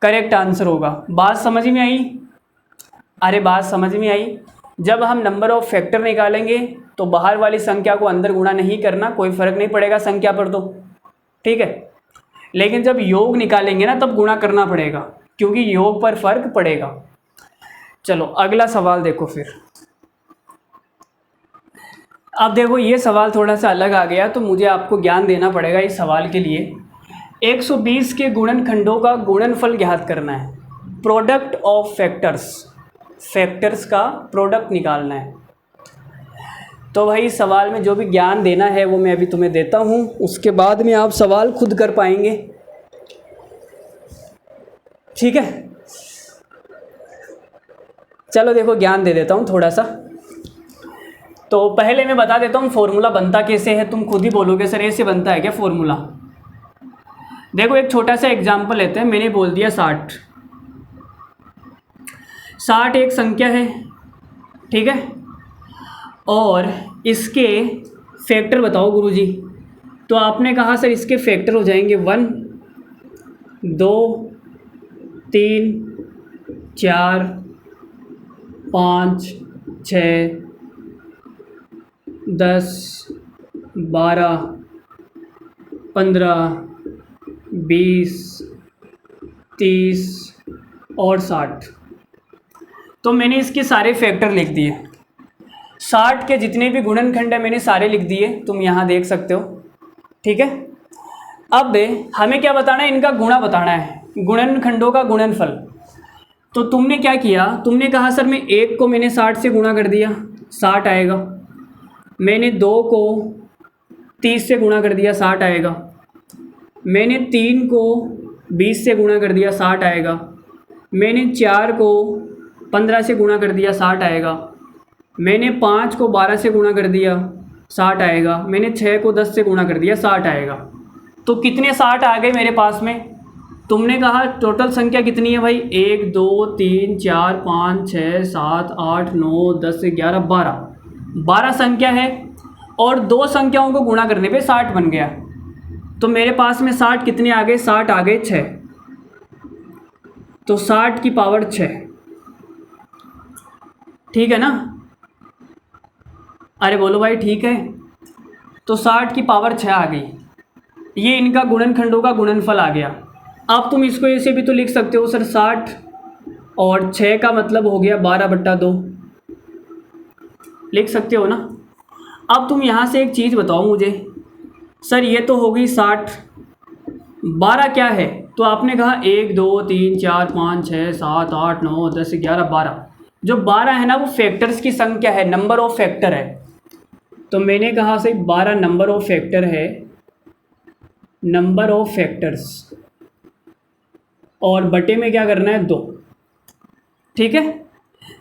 करेक्ट आंसर होगा। बात समझ में आई, अरे बात समझ में आई। जब हम नंबर ऑफ फैक्टर निकालेंगे तो बाहर वाली संख्या को अंदर गुणा नहीं करना, कोई फ़र्क नहीं पड़ेगा संख्या पर तो, ठीक है। लेकिन जब योग निकालेंगे ना तब गुणा करना पड़ेगा, क्योंकि योग पर फ़र्क पड़ेगा। चलो अगला सवाल देखो फिर। अब देखो ये सवाल थोड़ा सा अलग आ गया, तो मुझे आपको ज्ञान देना पड़ेगा इस सवाल के लिए। 120 के गुणनखंडों का गुणनफल ज्ञात करना है, प्रोडक्ट ऑफ फैक्टर्स, फैक्टर्स का प्रोडक्ट निकालना है। तो भाई सवाल में जो भी ज्ञान देना है वो मैं अभी तुम्हें देता हूँ, उसके बाद में आप सवाल खुद कर पाएंगे, ठीक है। चलो देखो ज्ञान दे देता हूँ थोड़ा सा। तो पहले मैं बता देता हूँ फॉर्मूला बनता कैसे है, तुम खुद ही बोलोगे सर ऐसे बनता है क्या फॉर्मूला। देखो एक छोटा सा एग्जांपल लेते हैं, मैंने बोल दिया 60, 60 एक संख्या है, ठीक है, और इसके फैक्टर बताओ गुरुजी। तो आपने कहा सर इसके फैक्टर हो जाएंगे 1 2 3 4 5 6 10 12 15 20 30 और 60। तो मैंने इसके सारे फैक्टर लिख दिए। 60 के जितने भी गुणनखंड है मैंने सारे लिख दिए, तुम यहाँ देख सकते हो। ठीक है, अब हमें क्या बताना है, इनका गुणा बताना है, गुणनखंडों का गुणनफल। तो तुमने क्या किया, तुमने कहा सर मैं 1 को मैंने 60 से गुणा कर दिया, 60 आएगा। मैंने 2 को 30 से गुणा कर दिया, 60 आएगा। मैंने 3 को 20 से गुणा कर दिया, 60 आएगा। मैंने 4 को 15 से गुणा कर दिया, 60 आएगा। मैंने 5 को 12 से गुणा कर दिया, 60 आएगा। मैंने 6 को 10 से गुणा कर दिया, 60 आएगा। तो कितने 60 आ गए मेरे पास में? तुमने कहा टोटल संख्या कितनी है भाई, 1 2 3 4 5 6 7 8 9 10 11 12 संख्या है, और 2 संख्याओं को गुणा करने पे 60 बन गया। तो मेरे पास में 60 कितने आ गए, 60 आ गए 6। तो 60 की पावर 6, ठीक है ना? अरे बोलो भाई ठीक है। तो 60 की पावर 6 आ गई, ये इनका गुणनखंडों का गुणनफल आ गया। अब तुम इसको ऐसे भी तो लिख सकते हो सर, 60 और 6 का मतलब हो गया 12/2, लिख सकते हो ना? अब तुम यहाँ से एक चीज़ बताओ मुझे, सर ये तो हो गई 60, 12 क्या है? तो आपने कहा 1 2 3 4 5 6 7 8 9 10 11 12। जो 12 है ना वो फैक्टर्स की संख्या है, नंबर ऑफ फैक्टर है। तो मैंने कहा सही 12 नंबर ऑफ फैक्टर है, नंबर ऑफ फैक्टर्स, और बटे में क्या करना है 2। ठीक है,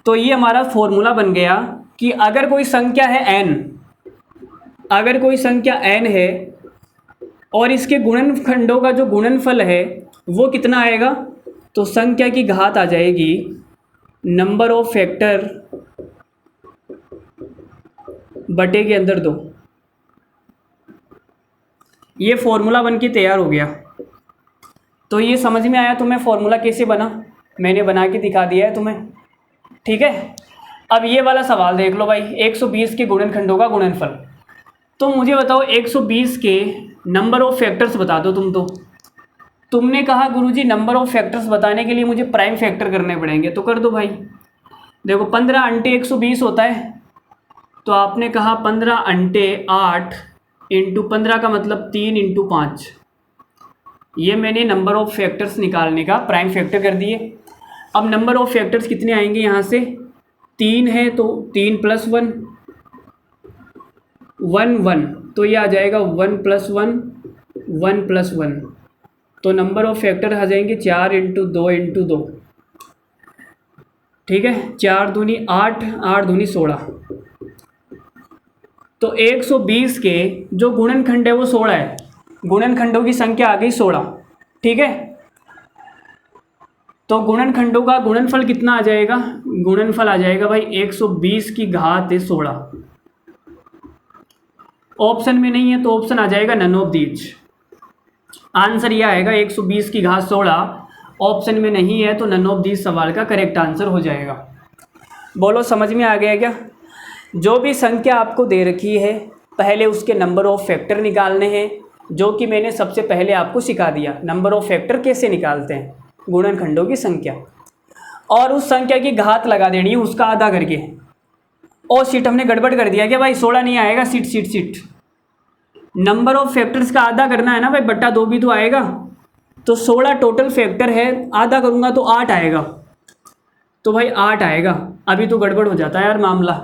तो ये हमारा फॉर्मूला बन गया कि अगर कोई संख्या है n, अगर कोई संख्या n है और इसके गुणनखंडों का जो गुणनफल है वो कितना आएगा, तो संख्या की घात आ जाएगी नंबर ऑफ फैक्टर बटे के अंदर 2। ये फॉर्मूला बन के तैयार हो गया। तो ये समझ में आया तुम्हें फॉर्मूला कैसे बना, मैंने बना के दिखा दिया है तुम्हें। ठीक है, अब ये वाला सवाल देख लो भाई, 120 के गुणनखंडों का गुणनफल। तो मुझे बताओ 120 के नंबर ऑफ फैक्टर्स बता दो तुम। तो तुमने कहा गुरुजी नंबर ऑफ फैक्टर्स बताने के लिए मुझे प्राइम फैक्टर करने पड़ेंगे, तो कर दो भाई। देखो 15 अंटे 120 होता है, तो आपने कहा 15 अंटे 8 इंटू 15 का मतलब 3 इंटू 5। ये मैंने नंबर ऑफ फैक्टर्स निकालने का प्राइम फैक्टर कर दिए। अब नंबर ऑफ फैक्टर्स कितने आएंगे यहाँ से, 3 है तो 3 + 1 1 1, तो ये आ जाएगा 1 + 1 1 + 1। तो नंबर ऑफ फैक्टर आ जाएंगे 4 इंटू 2 इंटू 2। ठीक है, 4 दूनी 8 8 दूनी 16। तो 120 के जो गुणनखंड है वो 16 है, गुणनखंडों की संख्या आ गई 16। ठीक है, तो गुणनखंडों का गुणनफल कितना आ जाएगा, गुणनफल आ जाएगा भाई 120 की घात 16। ऑप्शन में नहीं है तो ऑप्शन आ जाएगा नन ऑफ दीज। आंसर यह आएगा 120 की घात 16। ऑप्शन में नहीं है तो नन ऑफ दीज सवाल का करेक्ट आंसर हो जाएगा। बोलो समझ में आ गया क्या? जो भी संख्या आपको दे रखी है पहले उसके नंबर ऑफ फैक्टर निकालने हैं, जो कि मैंने सबसे पहले आपको सिखा दिया। नंबर ऑफ फैक्टर कैसे निकालते हैं, गुणनखंडों की संख्या, और उस संख्या की घात लगा देनी है उसका आधा करके। और सीट हमने गड़बड़ कर दिया कि भाई 16 नहीं आएगा, सीट नंबर ऑफ फैक्टर्स का आधा करना है ना भाई, बट्टा 2 भी तो आएगा। तो 16 टोटल फैक्टर है, आधा करूँगा तो 8 आएगा, तो भाई 8 आएगा। अभी तो गड़बड़ हो जाता है यार मामला,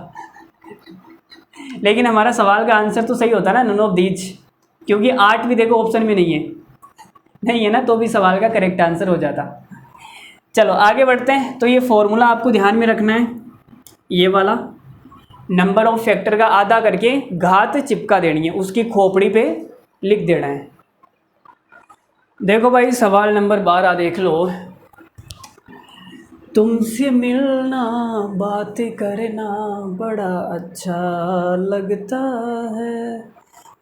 लेकिन हमारा सवाल का आंसर तो सही होता ना, नन ऑफ दीज, क्योंकि 8 भी देखो ऑप्शन में नहीं है ना, तो भी सवाल का करेक्ट आंसर हो जाता। चलो आगे बढ़ते हैं। तो ये फॉर्मूला आपको ध्यान में रखना है, ये वाला नंबर ऑफ फैक्टर का आधा करके घात चिपका देनी है, उसकी खोपड़ी पे लिख देना है। देखो भाई सवाल नंबर 12 देख लो। तुमसे मिलना बात करना बड़ा अच्छा लगता है,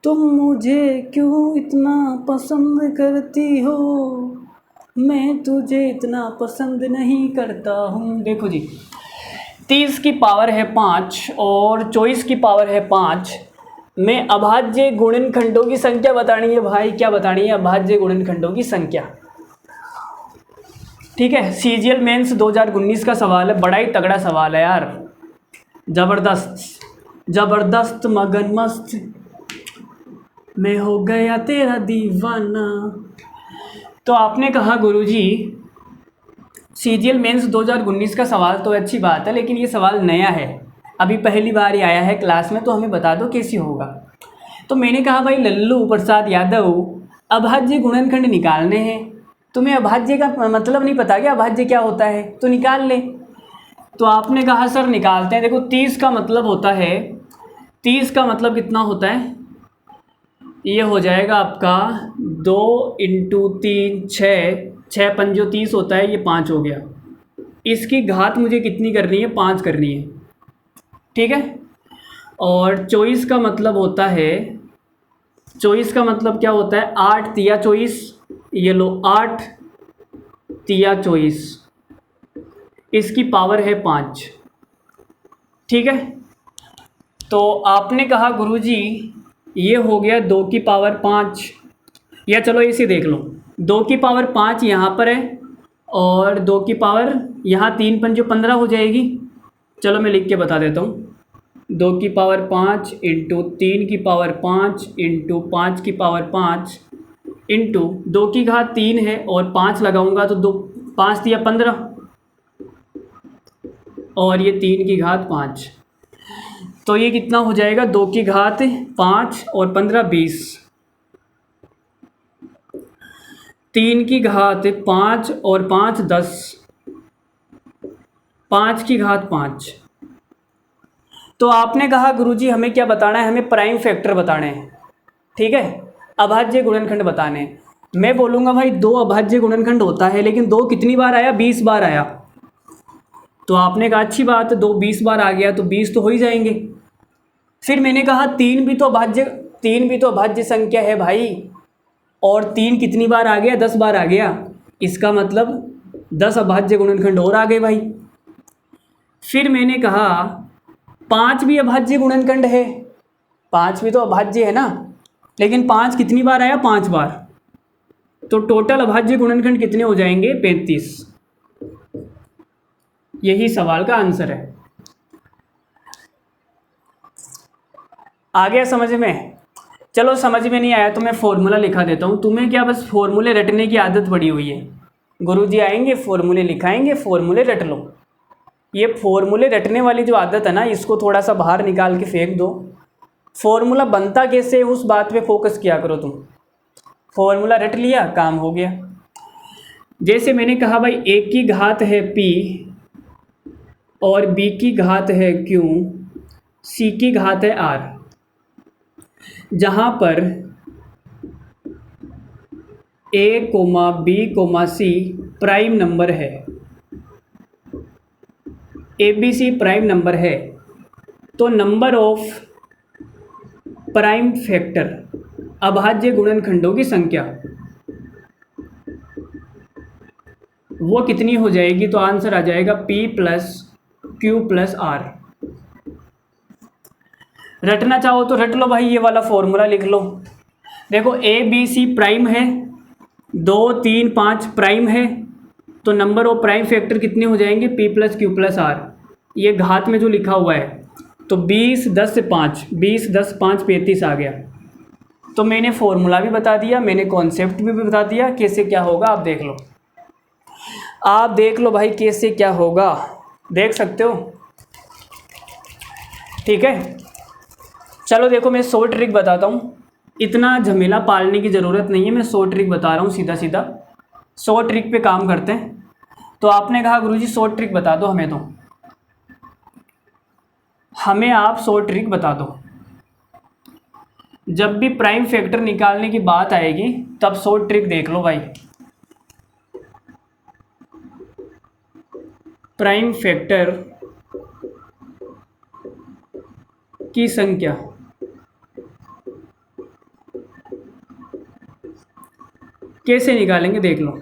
तुम मुझे क्यों इतना पसंद करती हो, मैं तुझे इतना पसंद नहीं करता हूँ। देखो जी 30 की पावर है 5 और 24 की पावर है 5 में अभाज्य गुणनखंडों की संख्या बतानी है भाई। क्या बतानी है? अभाज्य गुणनखंडों की संख्या। ठीक है, CGL मेंस 2019 का सवाल है, बड़ा ही तगड़ा सवाल है यार, ज़बरदस्त। ज़बरदस्त मगन मस्त मैं हो गया तेरा दीवाना। तो आपने कहा गुरुजी सीजीएल मेंस 2019 का सवाल तो अच्छी बात है, लेकिन ये सवाल नया है, अभी पहली बार ही आया है क्लास में, तो हमें बता दो कैसे होगा। तो मैंने कहा भाई लल्लू प्रसाद यादव, अभाज्य गुणनखंड निकालने हैं, तुम्हें अभाज्य का मतलब नहीं पता क्या अभाज्य क्या होता है, तो निकाल ले। तो आपने कहा सर निकालते हैं। देखो 30 का मतलब होता है, 30 का मतलब कितना होता है, ये हो जाएगा आपका 2 इंटू 3 6, 6 पंजो 30 होता है, ये 5 हो गया। इसकी घात मुझे कितनी करनी है, 5 करनी है, ठीक है। और 24 का मतलब होता है, 24 का मतलब क्या होता है, 8 तिया 24, ये लो 8 तिया 24, इसकी पावर है 5, ठीक है। तो आपने कहा गुरुजी ये हो गया 2 की पावर 5, या चलो इसे देख लो, 2 की पावर 5 यहाँ पर है और 2 की पावर यहाँ 3 पंजो 15 हो जाएगी। चलो मैं लिख के बता देता हूँ, 2 की पावर 5 इंटू 3 की पावर 5 इंटू 5 की पावर 5 इंटू 2 की घात 3 है और 5 लगाऊंगा तो 2 5 दिया 15 और ये 3 की घात 5, तो ये कितना हो जाएगा, 2 की घात 5 और 15 20, 3 की घात 5 और 5 10, 5 की घात 5। तो आपने कहा गुरुजी हमें क्या बताना है, हमें प्राइम फैक्टर बताने हैं, ठीक है, अभाज्य गुणनखंड बताने हैं। मैं बोलूँगा भाई 2 अभाज्य गुणनखंड होता है, लेकिन 2 कितनी बार आया, 20 बार आया। तो आपने कहा अच्छी बात है, 2 20 बार आ गया तो 20 तो हो ही जाएंगे। फिर मैंने कहा 3 भी तो अभाज्य संख्या है भाई, और 3 कितनी बार आ गया, 10 बार आ गया, इसका मतलब 10 अभाज्य गुणनखंड और आ गए भाई। फिर मैंने कहा 5 भी अभाज्य गुणनखंड है, 5 भी तो अभाज्य है ना, लेकिन 5 कितनी बार आया, 5 बार, तो टोटल अभाज्य गुणनखंड कितने हो जाएंगे, 35। यही सवाल का आंसर है। आ गया समझ में? चलो समझ में नहीं आया तो मैं फॉर्मूला लिखा देता हूँ, तुम्हें क्या बस फॉर्मूले रटने की आदत पड़ी हुई है, गुरुजी आएंगे फॉर्मूले लिखाएंगे, फॉर्मूले रट लो। ये फॉर्मूले रटने वाली जो आदत है ना, इसको थोड़ा सा बाहर निकाल के फेंक दो। फॉर्मूला बनता कैसे है उस बात पे फोकस किया करो तुम। फॉर्मूला रट लिया, काम हो गया। जैसे मैंने कहा भाई a की घात है p और b की घात है q, c की घात है r, जहाँ पर a, b, c prime number है, ABC प्राइम नंबर है, तो नंबर ऑफ प्राइम फैक्टर अभाज्य गुणनखंडों की संख्या वो कितनी हो जाएगी, तो आंसर आ जाएगा P plus Q plus R। रटना चाहो तो रट लो भाई, ये वाला फॉर्मूला लिख लो। देखो ABC प्राइम है, 2 3 5 प्राइम है, तो नंबर ऑफ प्राइम फैक्टर कितने हो जाएंगे, P plus Q plus R। ये घात में जो लिखा हुआ है, तो 20 10 से 5, 20 10 5 35 आ गया। तो मैंने फॉर्मूला भी बता दिया, मैंने कॉन्सेप्ट भी बता दिया, कैसे क्या होगा आप देख लो। आप देख लो भाई कैसे क्या होगा, देख सकते हो, ठीक है। चलो देखो मैं 100 ट्रिक बताता हूँ, इतना झमेला पालने की ज़रूरत नहीं है, मैं 100 ट्रिक बता रहा हूँ सीधा सीधा। 100 ट्रिक पे काम करते हैं। तो आपने कहा गुरुजी 100 ट्रिक बता दो हमें, तो हमें आप 100 ट्रिक बता दो। जब भी प्राइम फैक्टर निकालने की बात आएगी तब 100 ट्रिक देख लो भाई। प्राइम फैक्टर की संख्या कैसे निकालेंगे देख लो।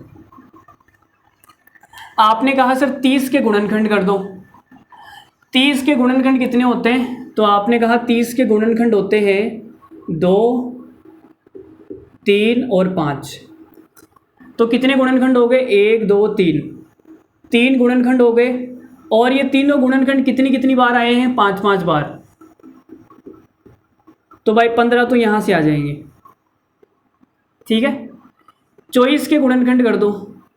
आपने कहा सर 30 के गुणनखंड कर दो। 30 के गुणनखंड कितने होते हैं, तो आपने कहा 30 के गुणनखंड होते हैं 2 3 और 5। तो कितने गुणनखंड हो गए, 1 2 3, 3 गुणनखंड हो गए। और ये तीनों गुणनखंड कितनी कितनी बार आए हैं, 5 5 बार। तो भाई 15 तो यहाँ से आ जाएंगे। ठीक है, 24 के गुणनखंड कर दो।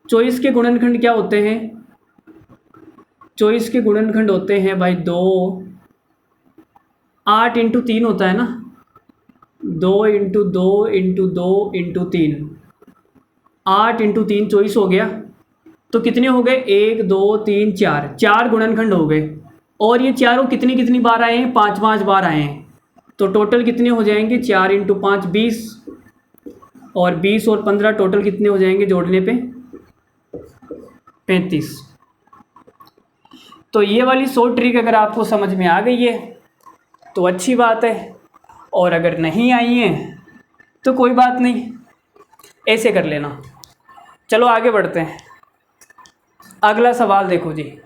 24 के गुणनखंड क्या होते हैं? 24 के गुणनखंड होते हैं भाई 2, 8 इंटू 3 होता है ना, 2 इंटू 2 इंटू 2 इंटू 3, 8 इंटू 3 24 हो गया। तो कितने हो गए? 1 2 3 4, 4 गुणनखंड हो गए। और ये चारों कितनी कितनी बार आए हैं? 5 बार आए हैं। तो टोटल कितने हो जाएंगे? 4 इंटू 5 20, और 20 और 15 टोटल कितने हो जाएंगे जोड़ने पे? 35। तो ये वाली शॉर्ट ट्रिक अगर आपको समझ में आ गई है तो अच्छी बात है, और अगर नहीं आई है तो कोई बात नहीं, ऐसे कर लेना। चलो आगे बढ़ते हैं। अगला सवाल देखो जी।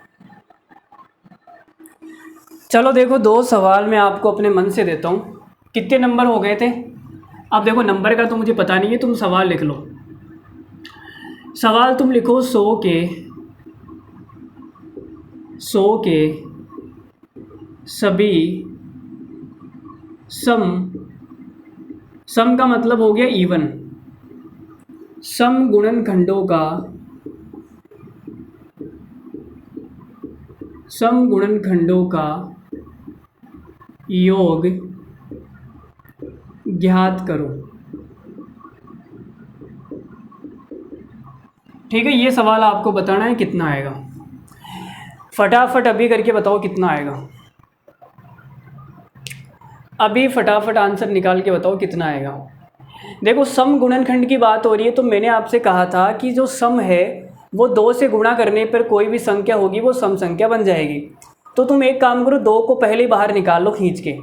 चलो देखो, 2 सवाल मैं आपको अपने मन से देता हूँ। कितने नंबर हो गए थे? अब देखो, नंबर का तो मुझे पता नहीं है, तुम सवाल लिख लो। सवाल तुम लिखो 100 के सभी सम का मतलब हो गया इवन, सम गुणनखंडों का योग ज्ञात करो। ठीक है, ये सवाल आपको बताना है कितना आएगा। फटाफट अभी करके बताओ कितना आएगा। अभी फटाफट आंसर निकाल के बताओ कितना आएगा। देखो, सम गुणनखंड की बात हो रही है, तो मैंने आपसे कहा था कि जो सम है वो 2 से गुणा करने पर कोई भी संख्या होगी वो सम संख्या बन जाएगी। तो तुम एक काम करो, 2 को पहले ही बाहर निकाल लो खींच के।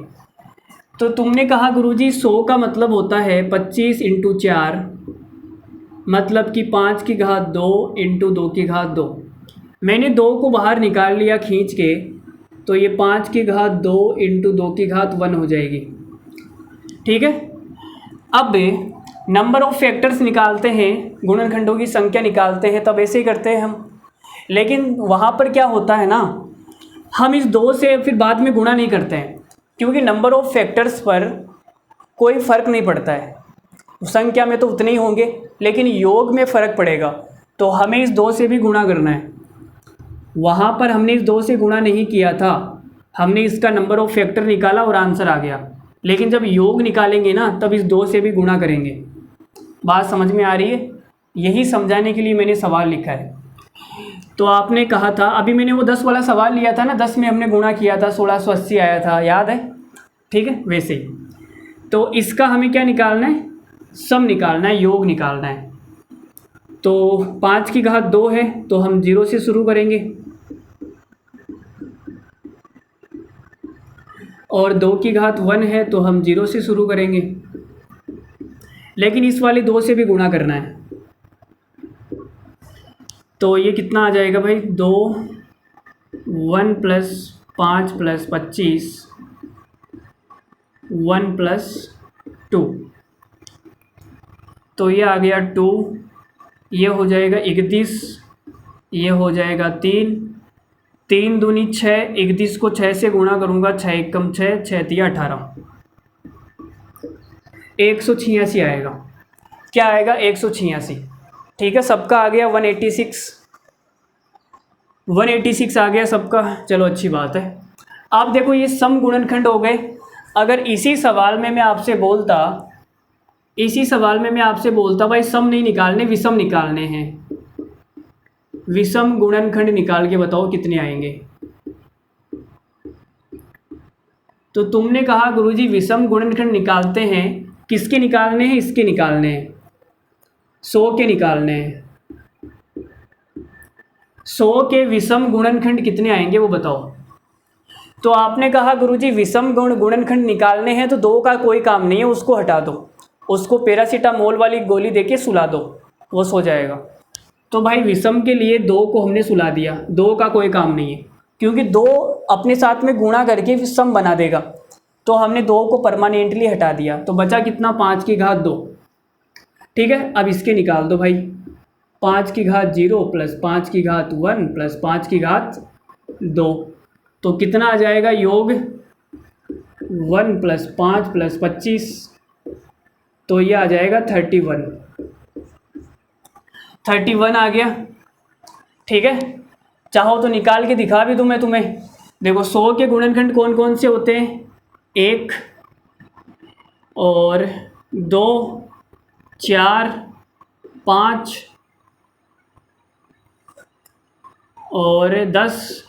तो तुमने कहा गुरुजी 100 का मतलब होता है 25 इंटू 4, मतलब कि 5 की घात 2 इंटू 2 की घात 2। मैंने 2 को बाहर निकाल लिया खींच के, तो ये 5 की घात 2 इंटू 2 की घात 1 हो जाएगी। ठीक है, अब नंबर ऑफ फैक्टर्स निकालते हैं, गुणनखंडों की संख्या निकालते हैं, तब ऐसे ही करते हैं हम। लेकिन वहाँ पर क्या होता है ना, हम इस 2 से फिर बाद में गुणा नहीं करते हैं, क्योंकि नंबर ऑफ फैक्टर्स पर कोई फ़र्क नहीं पड़ता है। संख्या में तो उतने ही होंगे, लेकिन योग में फ़र्क पड़ेगा, तो हमें इस 2 से भी गुणा करना है। वहाँ पर हमने इस 2 से गुणा नहीं किया था, हमने इसका नंबर ऑफ फैक्टर निकाला और आंसर आ गया। लेकिन जब योग निकालेंगे ना, तब इस 2 से भी गुणा करेंगे। बात समझ में आ रही है? यही समझाने के लिए मैंने सवाल लिखा है। तो आपने कहा था, अभी मैंने वो 10 वाला सवाल लिया था ना, 10 में हमने गुणा किया था, 1680 आया था, याद है? ठीक है, वैसे ही तो इसका हमें क्या निकालना है? सम निकालना है, योग निकालना है। तो 5 की घात 2 है, तो हम 0 से शुरू करेंगे, और 2 की घात 1 है, तो हम 0 से शुरू करेंगे। लेकिन इस वाले 2 से भी गुणा करना है, तो ये कितना आ जाएगा भाई? 2 1 प्लस 5 प्लस 25 1 प्लस 2, तो ये आ गया 2, ये हो जाएगा 31, ये हो जाएगा 3, 3 दूनी 6, 31 को 6 से गुणा करूँगा, 6 एकम 6, 6 तिया 18, 186 आएगा। क्या आएगा? 186। ठीक है, सबका आ गया 186 आ गया सबका। चलो अच्छी बात है। आप देखो, ये सम गुणनखंड हो गए। अगर इसी सवाल में मैं आपसे बोलता भाई सम नहीं निकालने, विषम निकालने हैं, विषम गुणनखंड निकाल के बताओ कितने आएंगे। तो तुमने कहा गुरुजी विषम गुणनखंड निकालते हैं, किसके निकालने हैं? इसके निकालने हैं, 100 के निकालने हैं। 100 के विषम गुणनखंड कितने आएंगे वो बताओ। तो आपने कहा गुरुजी विषम गुणनखंड निकालने हैं, तो 2 का कोई काम नहीं है, उसको हटा दो, उसको पैरासीटामोल वाली गोली देके सुला दो, वो सो जाएगा। तो भाई विषम के लिए 2 को हमने सुला दिया, 2 का कोई काम नहीं है, क्योंकि 2 अपने साथ में गुणा करके सम बना देगा। तो हमने 2 को परमानेंटली हटा दिया, तो बचा कितना? 5 की घात 2। ठीक है, अब इसके निकाल दो भाई। 5 की घात 0 प्लस 5 की घात 1 प्लस 5 की घात 2, तो कितना आ जाएगा योग? 1 + 5 + 25, तो ये आ जाएगा 31। 31 आ गया। ठीक है, चाहो तो निकाल के दिखा भी दूँ मैं तुम्हें। देखो 100 के गुणनखंड कौन कौन से होते हैं, 1 और 2, 4, 5 और 10,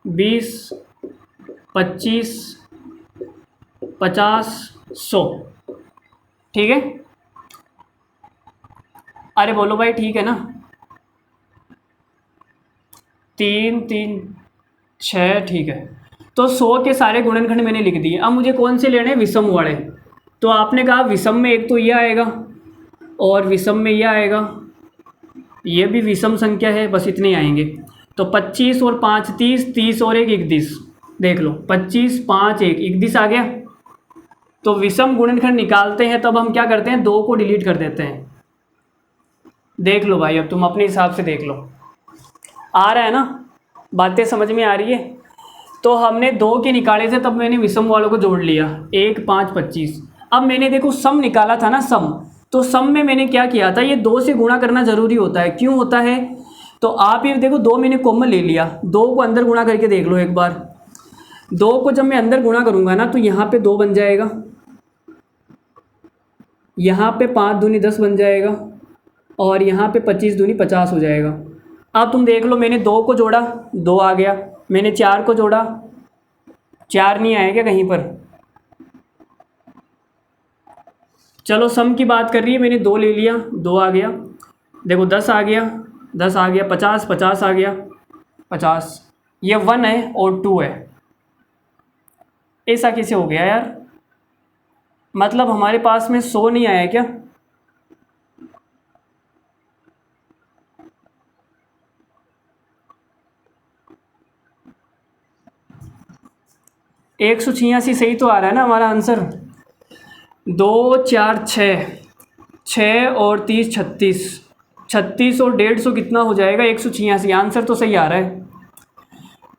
20, 25, 50, 100। ठीक है, अरे बोलो भाई, ठीक है ना। 3 3 6, ठीक है। तो 100 के सारे गुणनखंड मैंने लिख दिए। अब मुझे कौन से लेने हैं, विषम वाले। तो आपने कहा विषम में एक तो ये आएगा और विषम में ये आएगा, ये भी विषम संख्या है, बस इतने ही आएंगे। तो 25 और 5 30, 30 और 1 31। देख लो 25 5 1 31 आ गया। तो विषम गुणनखंड निकालते हैं तब हम क्या करते हैं, 2 को डिलीट कर देते हैं। देख लो भाई, अब तुम अपने हिसाब से देख लो, आ रहा है ना, बातें समझ में आ रही है। तो हमने 2 के निकाले थे, तब मैंने विषम वालों को जोड़ लिया, 1 5 25। अब मैंने देखो सम निकाला था ना, सम। तो सम में मैंने क्या किया था, ये 2 से गुणा करना ज़रूरी होता है। क्यों होता है, तो आप ये देखो 2 मैंने कॉमन ले लिया, 2 को अंदर गुणा करके देख लो एक बार। 2 को जब मैं अंदर गुणा करूँगा ना, तो यहाँ पे 2 बन जाएगा, यहाँ पे 5 दूनी 10 बन जाएगा, और यहाँ पे 25 दूनी 50 हो जाएगा। अब तुम देख लो, मैंने 2 को जोड़ा 2 आ गया, मैंने 4 को जोड़ा 4 नहीं आया क्या कहीं पर। चलो सम की बात कर रही है, मैंने 2 ले लिया, 2 आ गया। देखो 10 आ गया, 10 आ गया, 50 50 आ गया, 50। ये 1 है और 2 है। ऐसा कैसे हो गया यार, मतलब हमारे पास में 100 नहीं आया क्या। एक 186 सही तो आ रहा है ना हमारा आंसर। 2 4 6, 6 और 30 36, 36 और 150 कितना हो जाएगा, 186। आंसर तो सही आ रहा है,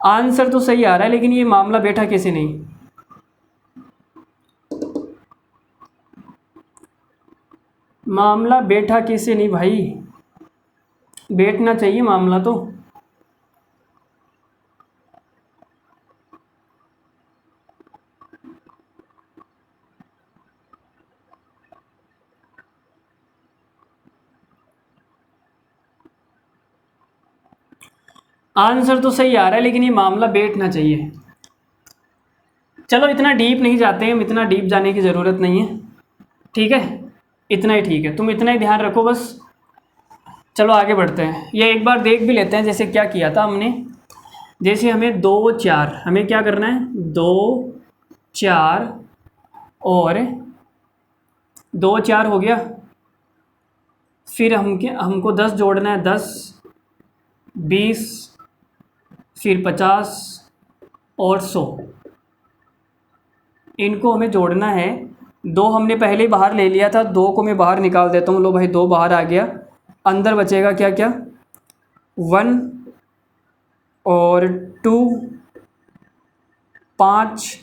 आंसर तो सही आ रहा है, लेकिन ये मामला बैठा कैसे नहीं। मामला बैठा कैसे नहीं भाई, बैठना चाहिए मामला तो। आंसर तो सही आ रहा है, लेकिन ये मामला बैठना चाहिए। चलो इतना डीप नहीं जाते हैं, इतना डीप जाने की ज़रूरत नहीं है। ठीक है, इतना ही ठीक है, तुम इतना ही ध्यान रखो बस। चलो आगे बढ़ते हैं, ये एक बार देख भी लेते हैं जैसे क्या किया था हमने। जैसे हमें 2 4, हमें क्या करना है, 2 4 और 2 4 हो गया। फिर हमको 10 जोड़ना है, 10 20 फिर 50 और 100, इनको हमें जोड़ना है। 2 हमने पहले ही बाहर ले लिया था, 2 को मैं बाहर निकाल देता हूँ। लो भाई 2 बाहर आ गया, अंदर बचेगा क्या क्या, 1 और 2, 5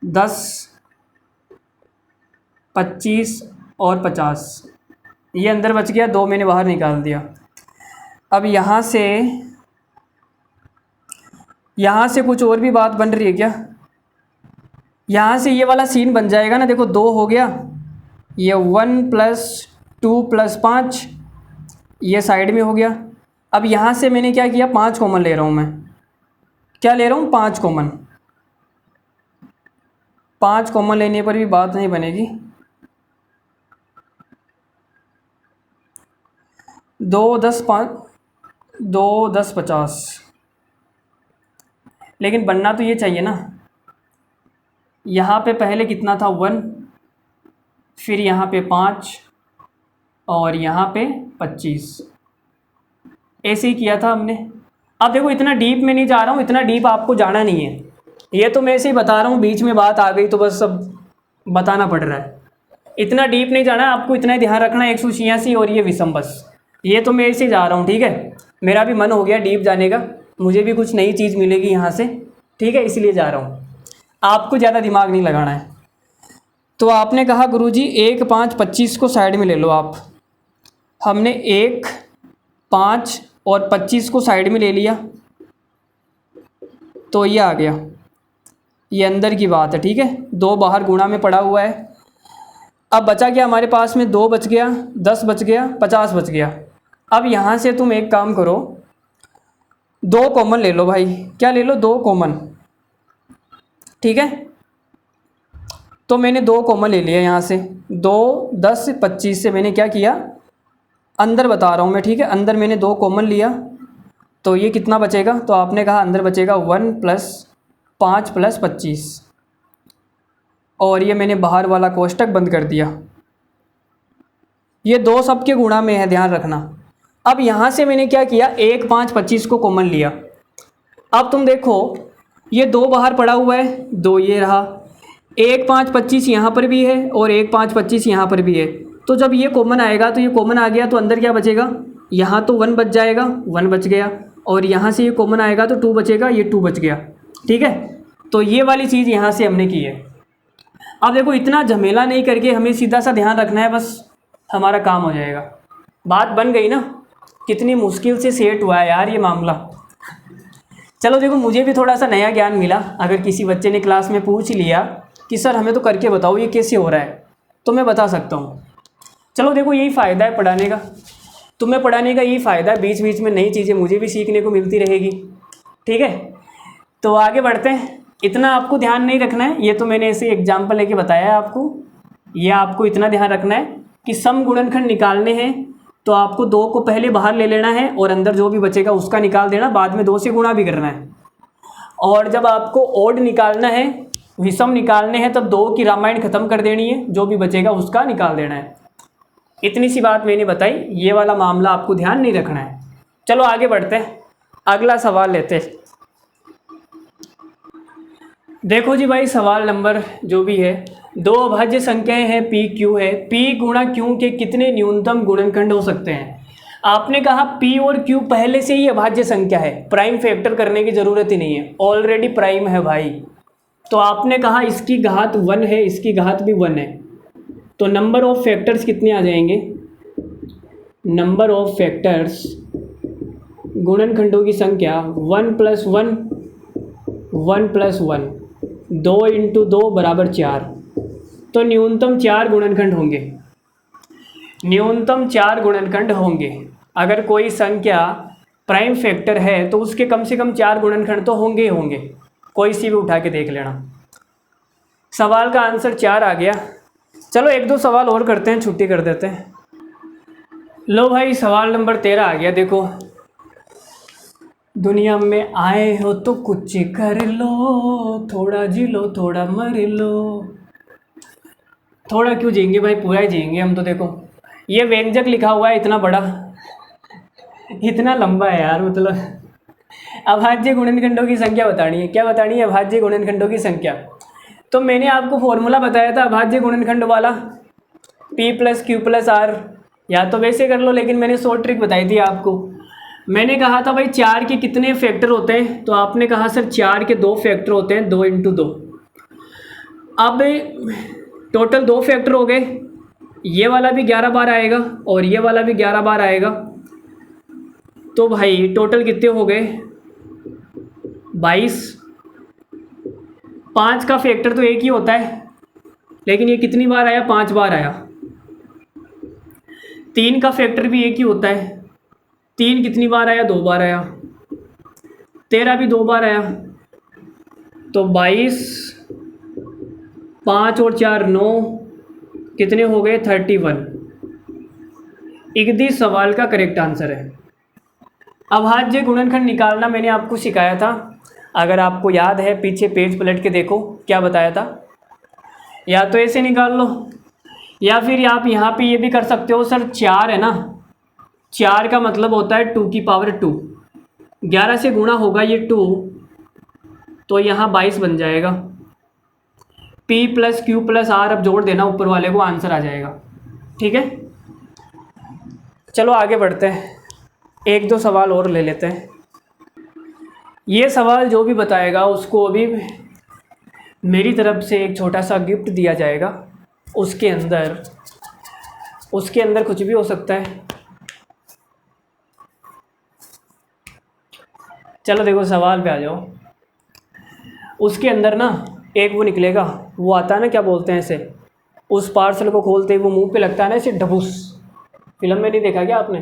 10 25 और 50, ये अंदर बच गया, 2 मैंने बाहर निकाल दिया। अब यहाँ से कुछ और भी बात बन रही है क्या, यहाँ से ये वाला सीन बन जाएगा ना। देखो 2 हो गया, ये 1 + 2 + 5 ये साइड में हो गया। अब यहाँ से मैंने क्या किया, 5 कॉमन ले रहा हूँ मैं। क्या ले रहा हूँ, 5 कॉमन। 5 कॉमन लेने पर भी बात नहीं बनेगी। 2 10 5, 2 10 50, लेकिन बनना तो ये चाहिए ना। यहाँ पे पहले कितना था, 1, फिर यहाँ पे 5 और यहाँ पे 25, ऐसे ही किया था हमने। अब देखो इतना डीप में नहीं जा रहा हूँ, इतना डीप आपको जाना नहीं है, ये तो मैं ऐसे ही बता रहा हूँ। बीच में बात आ गई तो बस सब बताना पड़ रहा है। इतना डीप नहीं जाना है आपको, इतना ही ध्यान रखना है, 186 और ये विषम, बस ये तो मैं ऐसे ही जा रहा हूँ। ठीक है, मेरा भी मन हो गया डीप जाने का, मुझे भी कुछ नई चीज़ मिलेगी यहाँ से। ठीक है, इसलिए जा रहा हूँ। आपको ज़्यादा दिमाग नहीं लगाना है। तो आपने कहा गुरुजी 1, 5, 25 को साइड में ले लो आप। हमने 1, 5 और 25 को साइड में ले लिया, तो ये आ गया, ये अंदर की बात है, ठीक है। 2 बाहर गुणा में पड़ा हुआ है। अब बचा क्या हमारे पास में, 2 बच गया, 10 बच गया, 50 बच गया। अब यहाँ से तुम एक काम करो, 2 कॉमन ले लो भाई। क्या ले लो, 2 कॉमन, ठीक है। तो मैंने 2 कॉमन ले लिया यहाँ से। 2, 10, 25 से मैंने क्या किया, अंदर बता रहा हूँ मैं, ठीक है। अंदर मैंने 2 कॉमन लिया, तो ये कितना बचेगा, तो आपने कहा अंदर बचेगा 1 + 5 + 25, और ये मैंने बाहर वाला कोष्टक बंद कर दिया। ये 2 सबके गुणा में है, ध्यान रखना। अब यहाँ से मैंने क्या किया, 1, 5, 25 को कॉमन लिया। अब तुम देखो ये 2 बाहर पड़ा हुआ है, 2 ये रहा, 1, 5, 25 यहाँ पर भी है और 1, 5, 25 यहाँ पर भी है। तो जब ये कॉमन आएगा तो ये कॉमन आ गया, तो अंदर क्या बचेगा, यहाँ तो 1 बच जाएगा, 1 बच गया, और यहाँ से ये कॉमन आएगा तो 2 बचेगा, ये 2 बच गया, ठीक है। तो ये वाली चीज़ यहाँ से हमने की है। अब देखो इतना झमेला नहीं करके हमें सीधा सा ध्यान रखना है, बस हमारा काम हो जाएगा। बात बन गई ना। कितनी मुश्किल से सेट हुआ है यार ये मामला। चलो देखो, मुझे भी थोड़ा सा नया ज्ञान मिला। अगर किसी बच्चे ने क्लास में पूछ लिया कि सर हमें तो करके बताओ ये कैसे हो रहा है, तो मैं बता सकता हूँ। चलो देखो, यही फ़ायदा है पढ़ाने का, तुम्हें पढ़ाने का यही फ़ायदा है, बीच बीच में नई चीज़ें मुझे भी सीखने को मिलती रहेगी, ठीक है। तो आगे बढ़ते हैं। इतना आपको ध्यान नहीं रखना है, ये तो मैंने ऐसे एग्जाम्पल लेके बताया है आपको। ये आपको इतना ध्यान रखना है कि सम गुणनखंड निकालने हैं तो आपको 2 को पहले बाहर ले लेना है और अंदर जो भी बचेगा उसका निकाल देना, बाद में 2 से गुणा भी करना है। और जब आपको ओड निकालना है, विषम निकालने हैं, तब 2 की रामायण खत्म कर देनी है, जो भी बचेगा उसका निकाल देना है। इतनी सी बात मैंने बताई, ये वाला मामला आपको ध्यान नहीं रखना है। चलो आगे बढ़ते हैं, अगला सवाल लेते हैं। देखो जी भाई, सवाल नंबर जो भी है, 2 अभाज्य संख्याएं हैं P Q है, P गुणा Q के कितने न्यूनतम गुणनखंड हो सकते हैं। आपने कहा P और Q पहले से ही अभाज्य संख्या है, प्राइम फैक्टर करने की ज़रूरत ही नहीं है, ऑलरेडी प्राइम है भाई। तो आपने कहा इसकी घात 1 है, इसकी घात भी 1 है, तो नंबर ऑफ फैक्टर्स कितने आ जाएंगे, नंबर ऑफ फैक्टर्स गुणनखंडों की संख्या 1 + 1, 1 + 1, 2 × 2 = 4। तो न्यूनतम 4 गुणनखंड होंगे, न्यूनतम 4 गुणनखंड होंगे। अगर कोई संख्या प्राइम फैक्टर है तो उसके कम से कम 4 गुणनखंड तो होंगे ही होंगे, कोई सी भी उठा के देख लेना। सवाल का आंसर 4 आ गया। चलो 1-2 सवाल और करते हैं, छुट्टी कर देते हैं। लो भाई, सवाल नंबर 13 आ गया। देखो, दुनिया में आए हो तो कुछ कर लो, थोड़ा जी लो थोड़ा मर लो। थोड़ा क्यों जिएंगे भाई, पूरा ही जिएंगे हम तो। देखो ये व्यंजक लिखा हुआ है इतना बड़ा, इतना लंबा है यार, मतलब अभाज्य गुणनखंडों की संख्या बतानी है। क्या बतानी है, अभाज्य गुणनखंडों की संख्या। तो मैंने आपको फॉर्मूला बताया था अभाज्य गुणनखंड वाला, P + Q + R, या तो वैसे कर लो, लेकिन मैंने शॉर्ट ट्रिक बताई थी आपको। मैंने कहा था भाई 4 के कितने फैक्टर होते हैं, तो आपने कहा सर 4 के 2 फैक्टर होते हैं, 2 × 2। अब टोटल 2 फैक्टर हो गए, ये वाला भी 11 बार आएगा और ये वाला भी 11 बार आएगा। तो भाई टोटल कितने हो गए, 22। 5 का फैक्टर तो एक ही होता है, लेकिन ये कितनी बार आया, 5 बार आया। 3 का फैक्टर भी एक ही होता है, 3 कितनी बार आया, 2 बार आया। 13 भी 2 बार आया। तो 22, 5 और 4 9, कितने हो गए, 31। इकदी सवाल का करेक्ट आंसर है। अभाज्य गुणनखंड निकालना मैंने आपको सिखाया था, अगर आपको याद है पीछे पेज पलट के देखो क्या बताया था। या तो ऐसे निकाल लो, या फिर आप यहाँ पे ये भी कर सकते हो। सर 4 है ना, 4 का मतलब होता है 2 की पावर 2, 11 से गुणा होगा ये 2, तो यहाँ 22 बन जाएगा। P + Q + R अब जोड़ देना ऊपर वाले को, आंसर आ जाएगा। ठीक है, चलो आगे बढ़ते हैं, 1-2 सवाल और ले लेते हैं। ये सवाल जो भी बताएगा उसको अभी मेरी तरफ से एक छोटा सा गिफ्ट दिया जाएगा, उसके अंदर कुछ भी हो सकता है। चलो देखो सवाल पे आ जाओ। उसके अंदर ना एक वो निकलेगा, वो आता है ना, क्या बोलते हैं इसे, उस पार्सल को खोलते ही वो मुंह पे लगता है ना, इसे ढबूस, फिल्म में नहीं देखा क्या आपने?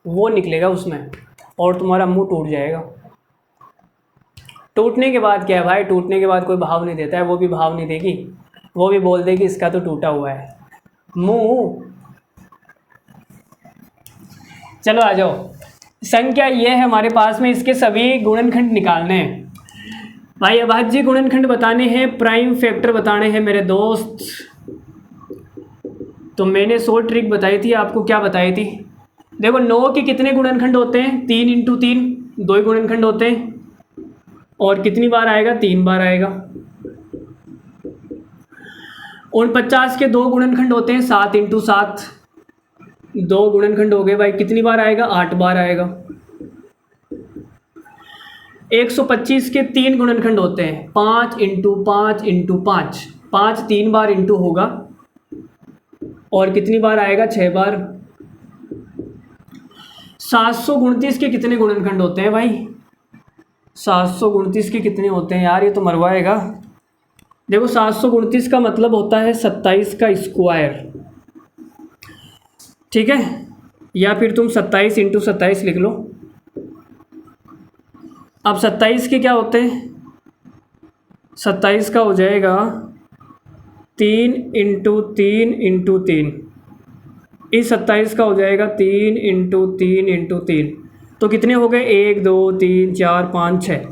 वो निकलेगा उसमें और तुम्हारा मुंह टूट जाएगा। टूटने के बाद क्या है भाई, टूटने के बाद कोई भाव नहीं देता है, वो भी भाव नहीं देगी, वो भी बोल देगी इसका तो टूटा हुआ है मुंह। चलो आ जाओ। संख्या ये है हमारे पास में, इसके सभी गुणनखंड निकालने हैं भाई। अभाज्य गुणनखंड बताने हैं, प्राइम फैक्टर बताने हैं मेरे दोस्त। तो मैंने 100 ट्रिक बताई थी आपको, क्या बताई थी? देखो 9 के कितने गुणनखंड होते हैं? 3 इंटू 3, 2 ही गुणनखंड होते हैं। और कितनी बार आएगा? 3 बार आएगा। 49 के 2 गुणनखंड होते हैं, 7 इंटू 7, 2 गुणनखंड हो गए भाई। कितनी बार आएगा? 8 बार आएगा। 125 के 3 गुणनखंड होते हैं, 5 इंटू 5 इंटू 5, 5 3 बार इंटू होगा। और कितनी बार आएगा? 6 बार। 729 के कितने गुणनखंड होते हैं भाई? 729 के कितने होते हैं यार, ये तो मरवाएगा। देखो 729 का मतलब होता है 27 का स्क्वायर, ठीक है? या फिर तुम 27 इंटू 27 लिख लो। अब 27 के क्या होते हैं? 27 का हो जाएगा 3 इंटू 3 इंटू 3। इस 27 का हो जाएगा 3 इंटू 3 इंटू 3। तो कितने हो गए? 1 2 3 4 5 6,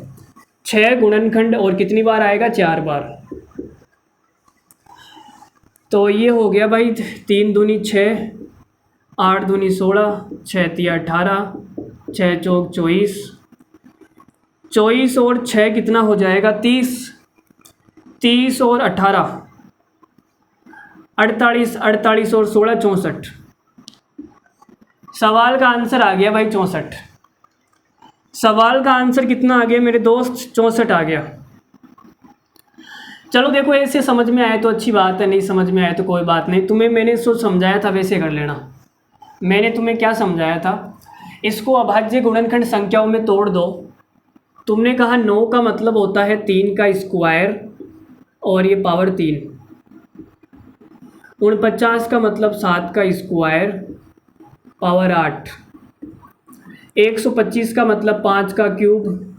6 गुणनखंड। और कितनी बार आएगा? 4 बार। तो ये हो गया भाई 3 दूनी 6, 8 दूनी 16, 6 तिया 18, 6 चौक 24, 24 और 6 कितना हो जाएगा? 30, 30 और 18 48, 48 और 16 64। सवाल का आंसर आ गया भाई 64। सवाल का आंसर कितना आ गया मेरे दोस्त? 64 आ गया। चलो देखो, ऐसे समझ में आए तो अच्छी बात है, नहीं समझ में आए तो कोई बात नहीं। तुम्हें मैंने जो समझाया था वैसे कर लेना। मैंने तुम्हें क्या समझाया था? इसको अभाज्य गुणनखंड संख्याओं में तोड़ दो। तुमने कहा 9 का मतलब होता है 3 का स्क्वायर और ये पावर 3। 49 का मतलब 7 का स्क्वायर पावर 8। 125 का मतलब 5 का क्यूब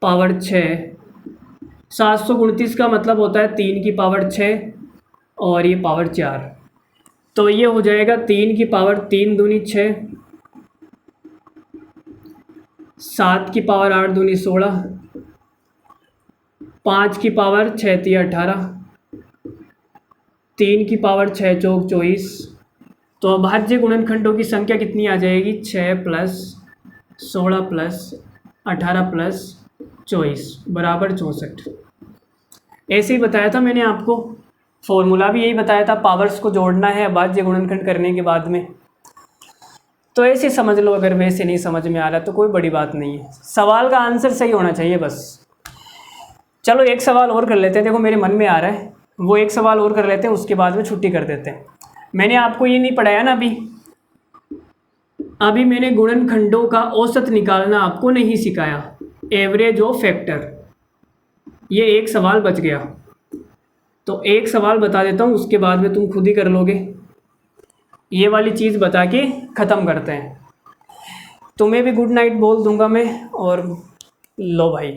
पावर 6। 729 का मतलब होता है 3 की पावर 6 और ये पावर 4। तो ये हो जाएगा 3 की पावर 3 दूनी 6, 7 की पावर 8 दूनी 16, 5 की पावर 6 तिया 18, 3 की पावर 6 चौक 24। तो अभाज्य गुणनखंडों की संख्या कितनी आ जाएगी? 6 प्लस 16 प्लस 18 प्लस 24 बराबर 64। ऐसे ही बताया था मैंने आपको, फॉर्मूला भी यही बताया था, पावर्स को जोड़ना है अभाज्य गुणनखंड करने के बाद में। तो ऐसे समझ लो, अगर वैसे नहीं समझ में आ रहा तो कोई बड़ी बात नहीं है, सवाल का आंसर सही होना चाहिए बस। चलो एक सवाल और कर लेते हैं, देखो मेरे मन में आ रहा है, वो एक सवाल और कर लेते हैं, उसके बाद में छुट्टी कर देते हैं। मैंने आपको ये नहीं पढ़ाया ना अभी मैंने गुणनखंडों का औसत निकालना आपको नहीं सिखाया, एवरेज ऑफ फैक्टर। ये एक सवाल बच गया, तो एक सवाल बता देता हूँ, उसके बाद में तुम खुद ही कर लोगे। ये वाली चीज़ बता के ख़त्म करते हैं। तुम्हें भी गुड नाइट बोल दूंगा मैं। और लो भाई,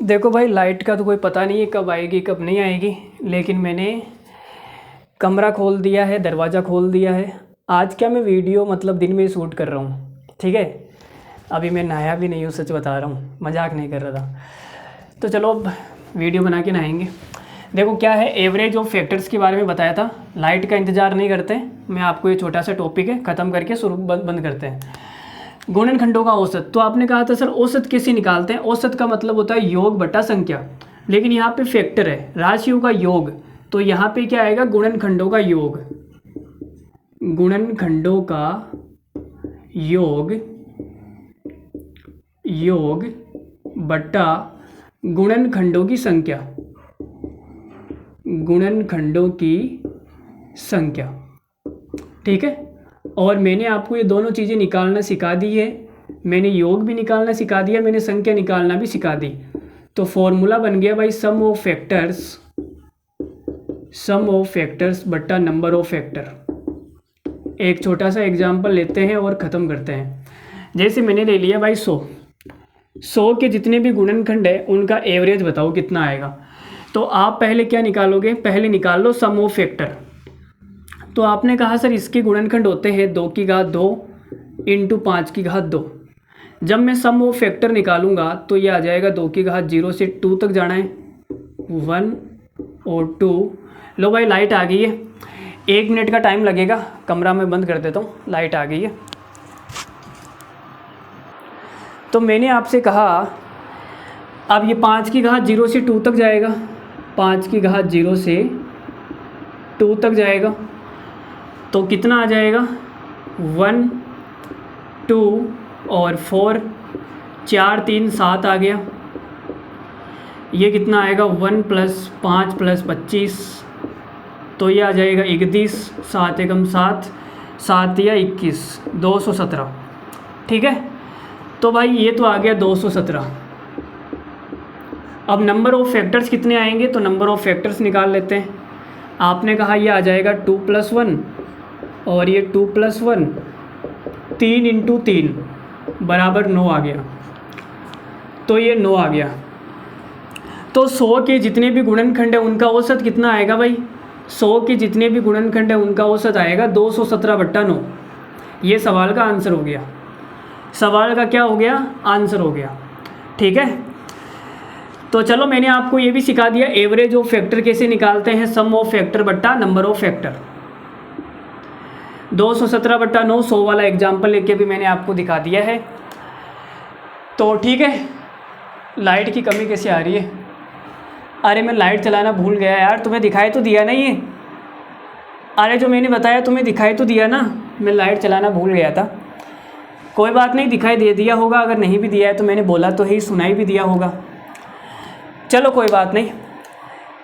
देखो भाई, लाइट का तो कोई पता नहीं है कब आएगी कब नहीं आएगी, लेकिन मैंने कमरा खोल दिया है, दरवाज़ा खोल दिया है। आज क्या मैं वीडियो मतलब दिन में ही शूट कर रहा हूँ, ठीक है? अभी मैं नहाया भी नहीं हूँ, सच बता रहा हूँ, मजाक नहीं कर रहा था। तो चलो अब वीडियो बना के नहाएंगे। देखो क्या है, एवरेज ऑफ फैक्टर्स के बारे में बताया था। लाइट का इंतज़ार नहीं करते, मैं आपको ये छोटा सा टॉपिक है ख़त्म करके शुरू बंद करते हैं। गुणनखंडों का औसत, तो आपने कहा था सर औसत कैसे निकालते हैं? औसत का मतलब होता है योग बटा संख्या, लेकिन यहाँ पे फैक्टर है, राशियों का योग, तो यहाँ पे क्या आएगा? गुणनखंडों का योग। गुणनखंडों का योग बटा गुणनखंडों की संख्या, गुणनखंडों की संख्या, ठीक है। और मैंने आपको ये दोनों चीज़ें निकालना सिखा दी है, मैंने योग भी निकालना सिखा दिया, मैंने संख्या निकालना भी सिखा दी। तो फॉर्मूला बन गया भाई सम ऑफ फैक्टर्स बट्टा नंबर ऑफ फैक्टर। एक छोटा सा एग्जांपल लेते हैं और ख़त्म करते हैं। जैसे मैंने ले लिया भाई 100 के जितने भी गुणनखंड है उनका एवरेज बताओ कितना आएगा। तो आप पहले क्या निकालोगे, पहले निकाल लो सम ऑफ फैक्टर। तो आपने कहा सर इसके गुणनखंड होते हैं 2 की घात 2 इंटू 5 की घात 2। जब मैं सम ऑफ फैक्टर निकालूंगा तो ये आ जाएगा 2 की घात 0 से 2 तक जाना है, 1 और 2। लो भाई लाइट आ गई है, 1 मिनट का टाइम लगेगा, कमरा में बंद कर देता हूँ, लाइट आ गई है। तो मैंने आपसे कहा अब ये 5 की घात 0 से 2 तक जाएगा, 5 की घात 0 से 2 तक जाएगा, तो कितना आ जाएगा 1 2 और 4, 4 3 7 आ गया। ये कितना आएगा 1 + 5 + 25, तो ये आ जाएगा 31, 7 एकम 7, 7 या 21, 217, ठीक है। तो भाई ये तो आ गया 217। अब नंबर ऑफ़ फैक्टर्स कितने आएंगे, तो नंबर ऑफ़ फैक्टर्स निकाल लेते हैं। आपने कहा ये आ जाएगा 2 + 1 और ये 2 + 1, 3 × 3 बराबर 9 आ गया, तो ये 9 आ गया। तो 100 के जितने भी गुणनखंड है उनका औसत कितना आएगा भाई, 100 के जितने भी गुणनखंड है उनका औसत आएगा 217/9। ये सवाल का आंसर हो गया, सवाल का क्या हो गया, आंसर हो गया, ठीक है। तो चलो मैंने आपको ये भी सिखा दिया एवरेज ऑफ फैक्टर कैसे निकालते हैं, सम ऑफ फैक्टर बट्टा नंबर ऑफ फैक्टर। 217/9 100 वाला एग्जाम्पल लेके भी मैंने आपको दिखा दिया है। तो ठीक है, लाइट की कमी कैसे आ रही है, अरे मैं लाइट चलाना भूल गया यार, तुम्हें दिखाई तो दिया ना ये, अरे जो मैंने बताया तुम्हें दिखाई तो दिया ना, मैं लाइट चलाना भूल गया था। कोई बात नहीं, दिखाई दे दिया होगा, अगर नहीं भी दिया है तो मैंने बोला तो ही, सुनाई भी दिया होगा, चलो कोई बात नहीं।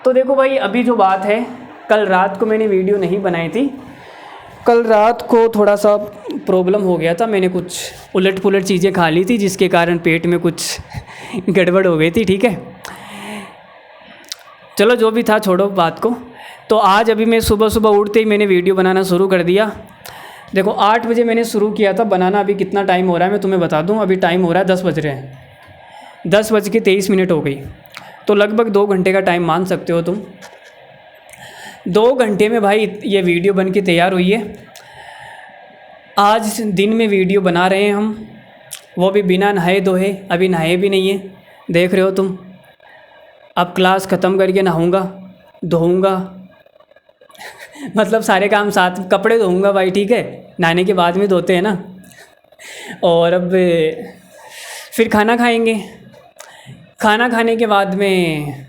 तो देखो भाई अभी जो बात है, कल रात को मैंने वीडियो नहीं बनाई थी, कल रात को थोड़ा सा प्रॉब्लम हो गया था, मैंने कुछ उलट पुलट चीज़ें खा ली थी जिसके कारण पेट में कुछ गड़बड़ हो गई थी, ठीक है। चलो जो भी था छोड़ो बात को। तो आज अभी मैं सुबह सुबह उठते ही मैंने वीडियो बनाना शुरू कर दिया। देखो 8 बजे मैंने शुरू किया था बनाना, अभी कितना टाइम हो रहा है मैं तुम्हें बता दूं, अभी टाइम हो रहा है 10 बज रहे हैं, 10:23 हो गई, तो लगभग 2 घंटे का टाइम मान सकते हो तुम। 2 घंटे में भाई ये वीडियो बन के तैयार हुई है। आज दिन में वीडियो बना रहे हैं हम, वो भी बिना नहाए धोए, अभी नहाए भी नहीं है, देख रहे हो तुम। अब क्लास ख़त्म करके नहाऊंगा, धोऊंगा मतलब सारे काम साथ, कपड़े धोऊंगा भाई, ठीक है, नहाने के बाद में धोते हैं ना। और अब फिर खाना खाएंगे, खाना खाने के बाद में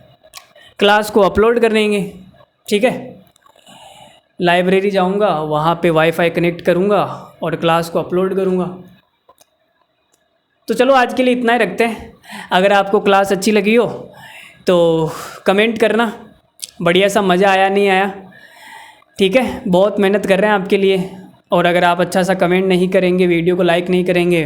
क्लास को अपलोड कर देंगे, ठीक है। लाइब्रेरी जाऊंगा, वहाँ पे वाईफाई कनेक्ट करूँगा और क्लास को अपलोड करूँगा। तो चलो आज के लिए इतना ही रखते हैं। अगर आपको क्लास अच्छी लगी हो तो कमेंट करना, बढ़िया सा मज़ा आया नहीं आया, ठीक है। बहुत मेहनत कर रहे हैं आपके लिए, और अगर आप अच्छा सा कमेंट नहीं करेंगे, वीडियो को लाइक नहीं करेंगे,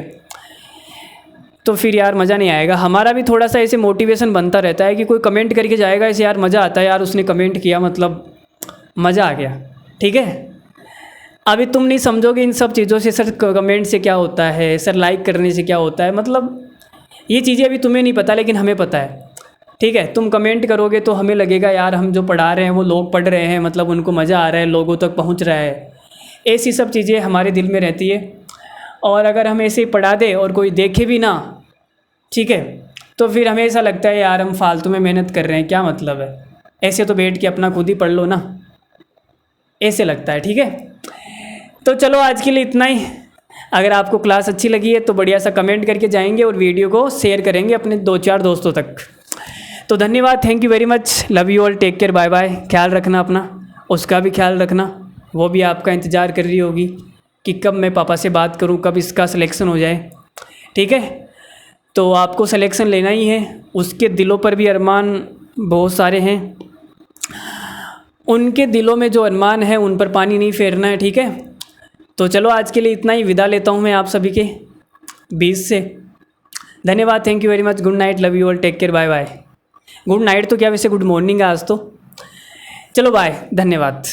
तो फिर यार मज़ा नहीं आएगा। हमारा भी थोड़ा सा ऐसे मोटिवेशन बनता रहता है कि कोई कमेंट करके जाएगा, ऐसे यार मज़ा आता है, यार उसने कमेंट किया मतलब मज़ा आ गया, ठीक है। अभी तुम नहीं समझोगे इन सब चीज़ों से, सर कमेंट से क्या होता है, सर लाइक करने से क्या होता है, मतलब ये चीज़ें अभी तुम्हें नहीं पता लेकिन हमें पता है, ठीक है। तुम कमेंट करोगे तो हमें लगेगा यार हम जो पढ़ा रहे हैं वो लोग पढ़ रहे हैं, मतलब उनको मज़ा आ रहा है, लोगों तक पहुंच रहा है, ऐसी सब चीज़ें हमारे दिल में रहती है। और अगर हम ऐसे ही पढ़ा दें और कोई देखे भी ना, ठीक है, तो फिर हमें ऐसा लगता है यार हम फालतू में मेहनत कर रहे हैं, क्या मतलब है, ऐसे तो बैठ के अपना खुद ही पढ़ लो ना, ऐसे लगता है, ठीक है। तो चलो आज के लिए इतना ही। अगर आपको क्लास अच्छी लगी है तो बढ़िया सा कमेंट करके जाएंगे और वीडियो को शेयर करेंगे अपने 2-4 दोस्तों तक। तो धन्यवाद, thank you very much, love you all, take care, bye bye. ख्याल रखना अपना, उसका भी ख्याल रखना, वो भी आपका इंतज़ार कर रही होगी कि कब मैं पापा से बात करूं, कब इसका सिलेक्शन हो जाए, ठीक है। तो आपको सिलेक्शन लेना ही है। उसके दिलों पर भी अरमान बहुत सारे हैं, उनके दिलों में जो अरमान है उन पर पानी नहीं फेरना है, ठीक है। तो चलो आज के लिए इतना ही, विदा लेता हूँ मैं आप सभी के बीच से। धन्यवाद, thank you very much, good night, love you all, take care, bye bye. Good night तो क्या, वैसे गुड मॉर्निंग है आज तो। चलो बाय, धन्यवाद।